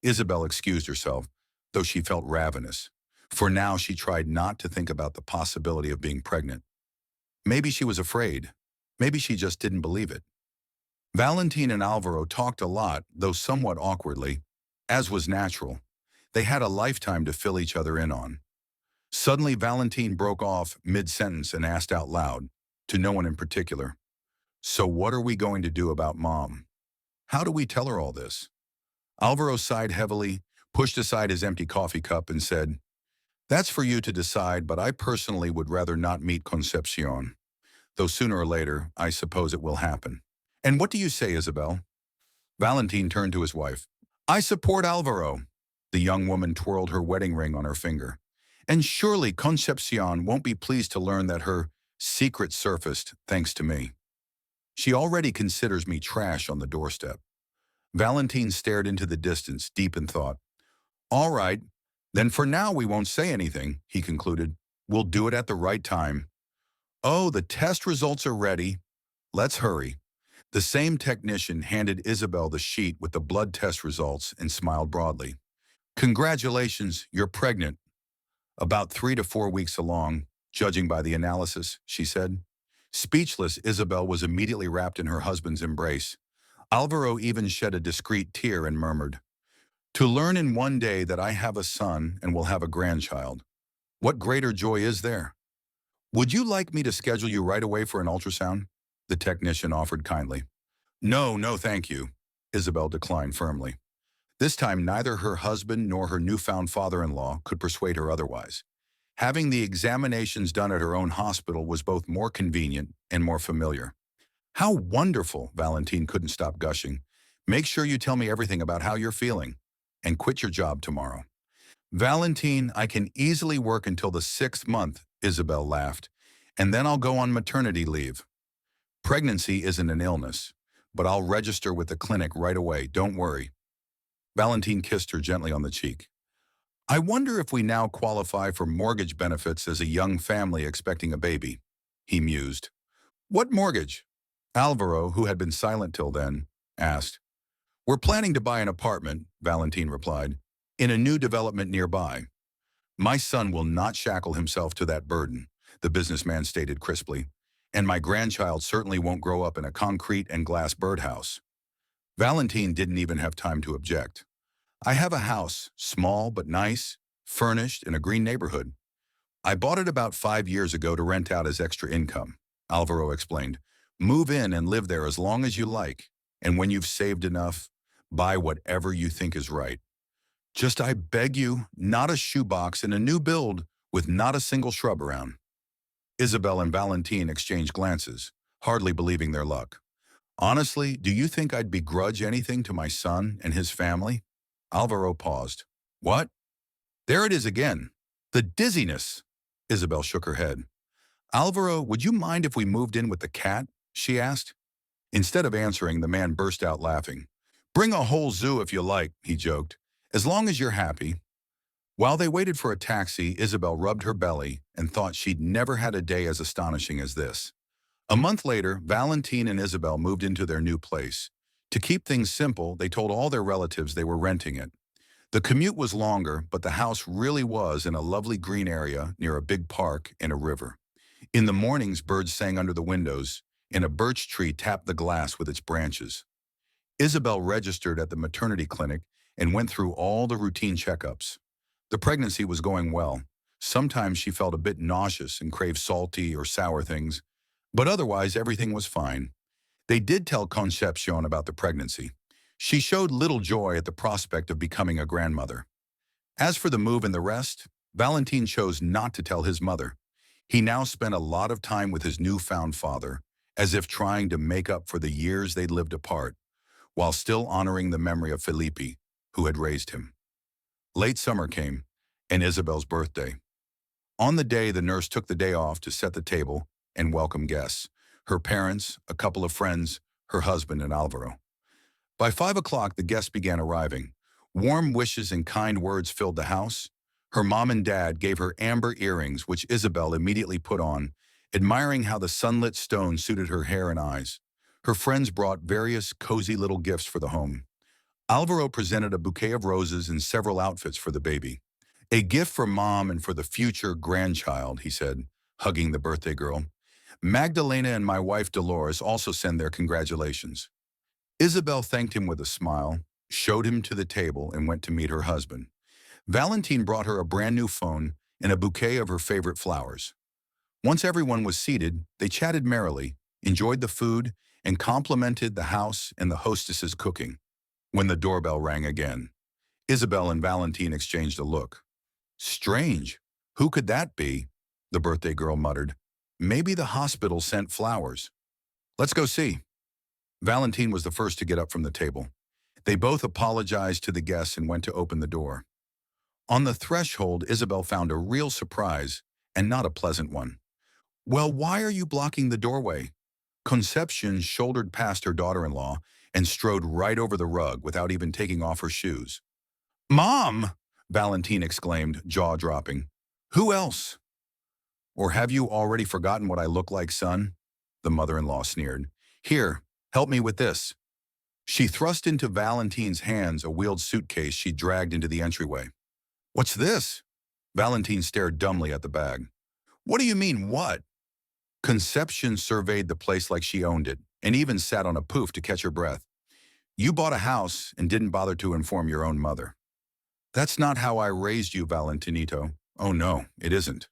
Isabel excused herself, though she felt ravenous. For now, she tried not to think about the possibility of being pregnant. Maybe she was afraid. Maybe she just didn't believe it. Valentin and Alvaro talked a lot, though somewhat awkwardly, as was natural. They had a lifetime to fill each other in on. Suddenly, Valentin broke off mid-sentence and asked out loud, to no one in particular, "So what are we going to do about Mom? How do we tell her all this?" Alvaro sighed heavily, pushed aside his empty coffee cup, and said, "That's for you to decide, but I personally would rather not meet Concepcion. Though sooner or later, I suppose it will happen." "And what do you say, Isabel?" Valentin turned to his wife. "I support Alvaro." The young woman twirled her wedding ring on her finger. "And surely Concepcion won't be pleased to learn that her secret surfaced thanks to me. She already considers me trash on the doorstep." Valentin stared into the distance, deep in thought. "All right, then for now we won't say anything," he concluded. "We'll do it at the right time. Oh, the test results are ready. Let's hurry." The same technician handed Isabel the sheet with the blood test results and smiled broadly. "Congratulations, you're pregnant. About 3 to 4 weeks along, judging by the analysis," she said. Speechless, Isabel was immediately wrapped in her husband's embrace. Alvaro even shed a discreet tear and murmured, "To learn in one day that I have a son and will have a grandchild. What greater joy is there?" "Would you like me to schedule you right away for an ultrasound?" the technician offered kindly. "No, no, thank you," Isabel declined firmly. This time, neither her husband nor her newfound father-in-law could persuade her otherwise. Having the examinations done at her own hospital was both more convenient and more familiar. "How wonderful," Valentin couldn't stop gushing. "Make sure you tell me everything about how you're feeling, and quit your job tomorrow." "Valentin, I can easily work until the 6th month," Isabel laughed, "and then I'll go on maternity leave. Pregnancy isn't an illness, but I'll register with the clinic right away, don't worry." Valentin kissed her gently on the cheek. "I wonder if we now qualify for mortgage benefits as a young family expecting a baby," he mused. "What mortgage?" Alvaro, who had been silent till then, asked. "We're planning to buy an apartment," Valentin replied, "in a new development nearby." "My son will not shackle himself to that burden," the businessman stated crisply, "and my grandchild certainly won't grow up in a concrete and glass birdhouse." Valentin didn't even have time to object. "I have a house, small but nice, furnished in a green neighborhood. I bought it about 5 years ago to rent out as extra income," Alvaro explained. "Move in and live there as long as you like, and when you've saved enough, buy whatever you think is right. Just, I beg you, not a shoebox in a new build with not a single shrub around." Isabel and Valentin exchanged glances, hardly believing their luck. "Honestly, do you think I'd begrudge anything to my son and his family?" Alvaro paused. "What? There it is again. The dizziness." Isabel shook her head. "Alvaro, would you mind if we moved in with the cat?" she asked. Instead of answering, the man burst out laughing. "Bring a whole zoo if you like," he joked, "as long as you're happy." While they waited for a taxi, Isabel rubbed her belly and thought she'd never had a day as astonishing as this. A month later, Valentin and Isabel moved into their new place. To keep things simple, they told all their relatives they were renting it. The commute was longer, but the house really was in a lovely green area near a big park and a river. In the mornings, birds sang under the windows, and a birch tree tapped the glass with its branches. Isabel registered at the maternity clinic and went through all the routine checkups. The pregnancy was going well. Sometimes she felt a bit nauseous and craved salty or sour things, but otherwise everything was fine. They did tell Concepcion about the pregnancy. She showed little joy at the prospect of becoming a grandmother. As for the move and the rest, Valentin chose not to tell his mother. He now spent a lot of time with his newfound father, as if trying to make up for the years they'd lived apart, while still honoring the memory of Felipe, who had raised him. Late summer came, and Isabel's birthday. On the day, the nurse took the day off to set the table and welcome guests, her parents, a couple of friends, her husband, and Alvaro. By 5 o'clock, the guests began arriving. Warm wishes and kind words filled the house. Her mom and dad gave her amber earrings, which Isabel immediately put on, admiring how the sunlit stone suited her hair and eyes. Her friends brought various cozy little gifts for the home. Alvaro presented a bouquet of roses and several outfits for the baby. A gift for mom and for the future grandchild, he said, hugging the birthday girl. Magdalena and my wife Dolores also send their congratulations. Isabel thanked him with a smile, showed him to the table, and went to meet her husband. Valentine brought her a brand new phone and a bouquet of her favorite flowers. Once everyone was seated, they chatted merrily, enjoyed the food, and complimented the house and the hostess's cooking. When the doorbell rang again, Isabel and Valentine exchanged a look. Strange. Who could that be? The birthday girl muttered. Maybe the hospital sent flowers. Let's go see. Valentine was the first to get up from the table. They both apologized to the guests and went to open the door. On the threshold, Isabel found a real surprise, and not a pleasant one. Well, why are you blocking the doorway? Concepcion shouldered past her daughter-in-law and strode right over the rug without even taking off her shoes. Mom! Valentine exclaimed, jaw dropping. Who else? Or have you already forgotten what I look like, son? The mother-in-law sneered. Here, help me with this. She thrust into Valentine's hands a wheeled suitcase she dragged into the entryway. What's this? Valentine stared dumbly at the bag. What do you mean, what? Concepcion surveyed the place like she owned it, and even sat on a poof to catch her breath. You bought a house and didn't bother to inform your own mother. That's not how I raised you, Valentinito. Oh no, it isn't.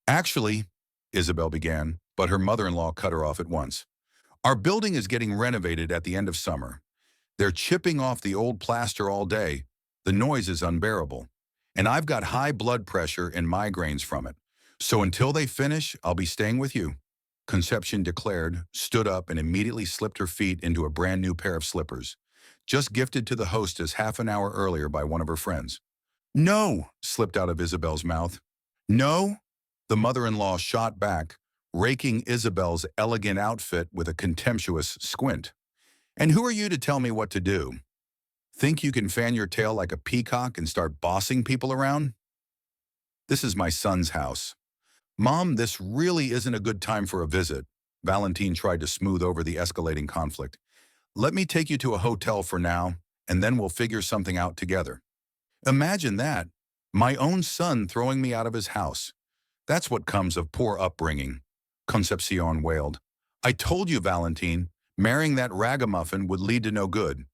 Actually, Isabel began, but her mother-in-law cut her off at once. Our building is getting renovated at the end of summer. They're chipping off the old plaster all day. The noise is unbearable. And I've got high blood pressure and migraines from it. So until they finish, I'll be staying with you. Concepcion declared, stood up, and immediately slipped her feet into a brand new pair of slippers, just gifted to the hostess half an hour earlier by one of her friends. No, slipped out of Isabel's mouth. No? The mother-in-law shot back, raking Isabel's elegant outfit with a contemptuous squint. And who are you to tell me what to do? Think you can fan your tail like a peacock and start bossing people around? This is my son's house. Mom, this really isn't a good time for a visit. Valentine tried to smooth over the escalating conflict. Let me take you to a hotel for now, and then we'll figure something out together. Imagine that. My own son throwing me out of his house. That's what comes of poor upbringing, Concepcion wailed. I told you, Valentine, marrying that ragamuffin would lead to no good.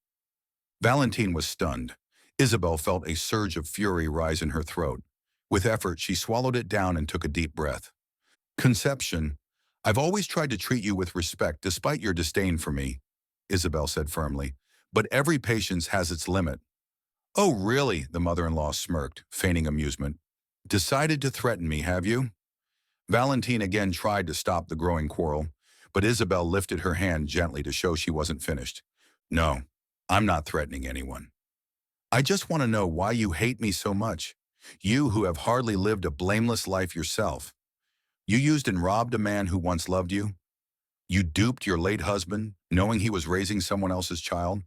Valentine was stunned. Isabel felt a surge of fury rise in her throat. With effort, she swallowed it down and took a deep breath. Concepcion, I've always tried to treat you with respect despite your disdain for me, Isabel said firmly, but every patience has its limit. Oh, really? The mother-in-law smirked, feigning amusement. Decided to threaten me, have you? Valentine again tried to stop the growing quarrel, but Isabel lifted her hand gently to show she wasn't finished. No, I'm not threatening anyone. I just want to know why you hate me so much. You who have hardly lived a blameless life yourself. You used and robbed a man who once loved you. You duped your late husband, knowing he was raising someone else's child.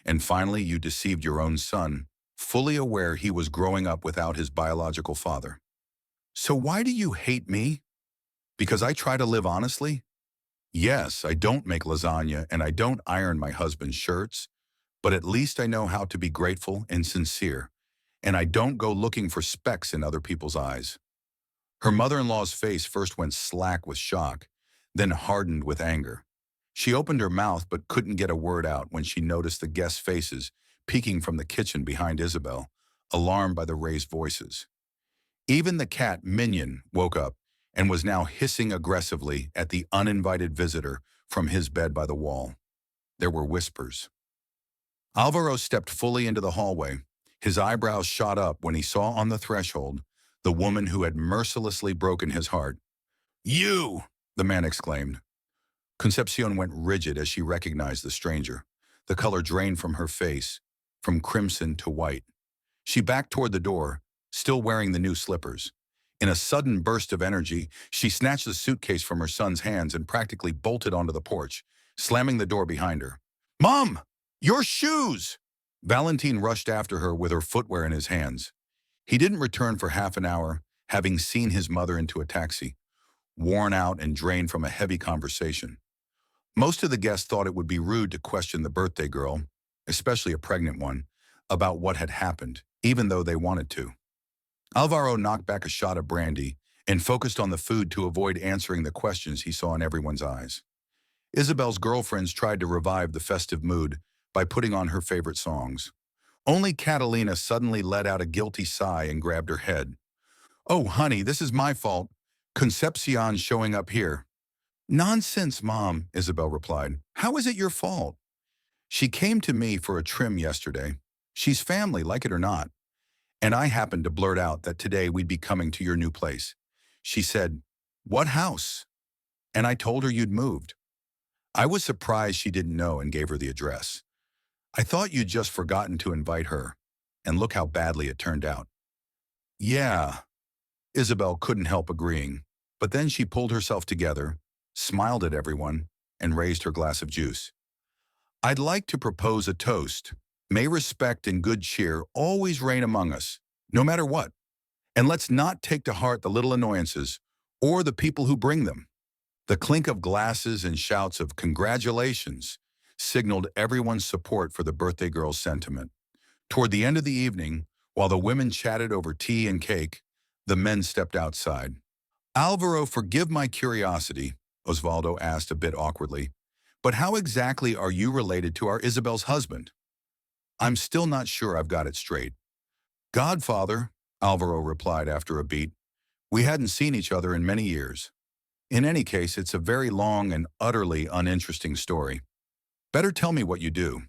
And finally, you deceived your own son, fully aware he was growing up without his biological father. So why do you hate me? Because I try to live honestly? Yes, I don't make lasagna and I don't iron my husband's shirts, but at least I know how to be grateful and sincere, and I don't go looking for specks in other people's eyes. Her mother-in-law's face first went slack with shock, then hardened with anger. She opened her mouth but couldn't get a word out when she noticed the guests' faces peeking from the kitchen behind Isabel, alarmed by the raised voices. Even the cat, Minion, woke up and was now hissing aggressively at the uninvited visitor from his bed by the wall. There were whispers. Alvaro stepped fully into the hallway. His eyebrows shot up when he saw on the threshold the woman who had mercilessly broken his heart. "You!" the man exclaimed. Concepcion went rigid as she recognized the stranger. The color drained from her face, from crimson to white. She backed toward the door, still wearing the new slippers. In a sudden burst of energy, she snatched the suitcase from her son's hands and practically bolted onto the porch, slamming the door behind her. "Mom! Your shoes!" Valentin rushed after her with her footwear in his hands. He didn't return for half an hour, having seen his mother into a taxi, worn out and drained from a heavy conversation. Most of the guests thought it would be rude to question the birthday girl, especially a pregnant one, about what had happened, even though they wanted to. Alvaro knocked back a shot of brandy and focused on the food to avoid answering the questions he saw in everyone's eyes. Isabel's girlfriends tried to revive the festive mood by putting on her favorite songs. Only Catalina suddenly let out a guilty sigh and grabbed her head. "Oh, honey, this is my fault. Concepcion's showing up here." "Nonsense, Mom," Isabel replied. "How is it your fault? She came to me for a trim yesterday. She's family, like it or not. And I happened to blurt out that today we'd be coming to your new place. She said, 'What house?' And I told her you'd moved. I was surprised she didn't know and gave her the address. I thought you'd just forgotten to invite her. And look how badly it turned out." "Yeah," Isabel couldn't help agreeing. But then she pulled herself together, smiled at everyone, and raised her glass of juice. "I'd like to propose a toast. May respect and good cheer always reign among us, no matter what. And let's not take to heart the little annoyances or the people who bring them." The clink of glasses and shouts of "congratulations" signaled everyone's support for the birthday girl's sentiment. Toward the end of the evening, while the women chatted over tea and cake, the men stepped outside. "Alvaro, forgive my curiosity," Osvaldo asked a bit awkwardly, "but how exactly are you related to our Isabel's husband?" "I'm still not sure I've got it straight." "Godfather," Alvaro replied after a beat. "We hadn't seen each other in many years. In any case, it's a very long and utterly uninteresting story. Better tell me what you do."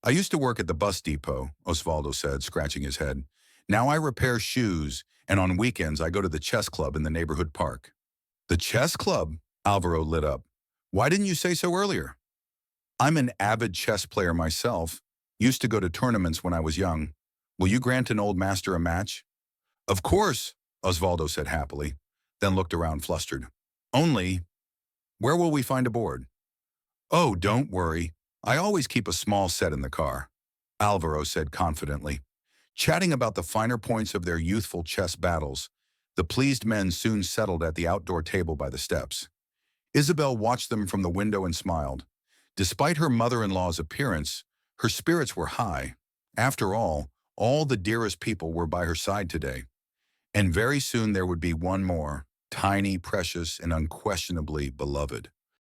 "I used to work at the bus depot," Osvaldo said, scratching his head. "Now I repair shoes, and on weekends I go to the chess club in the neighborhood park." "The chess club?" Alvaro lit up. "Why didn't you say so earlier?" "I'm an avid chess player myself. Used to go to tournaments when I was young. Will you grant an old master a match?" "Of course," Osvaldo said happily, then looked around flustered. "Only, where will we find a board?" "Oh, don't worry. I always keep a small set in the car," Alvaro said confidently. Chatting about the finer points of their youthful chess battles, the pleased men soon settled at the outdoor table by the steps. Isabel watched them from the window and smiled. Despite her mother-in-law's appearance, her spirits were high. After all the dearest people were by her side today. And very soon there would be one more, tiny, precious, and unquestionably beloved.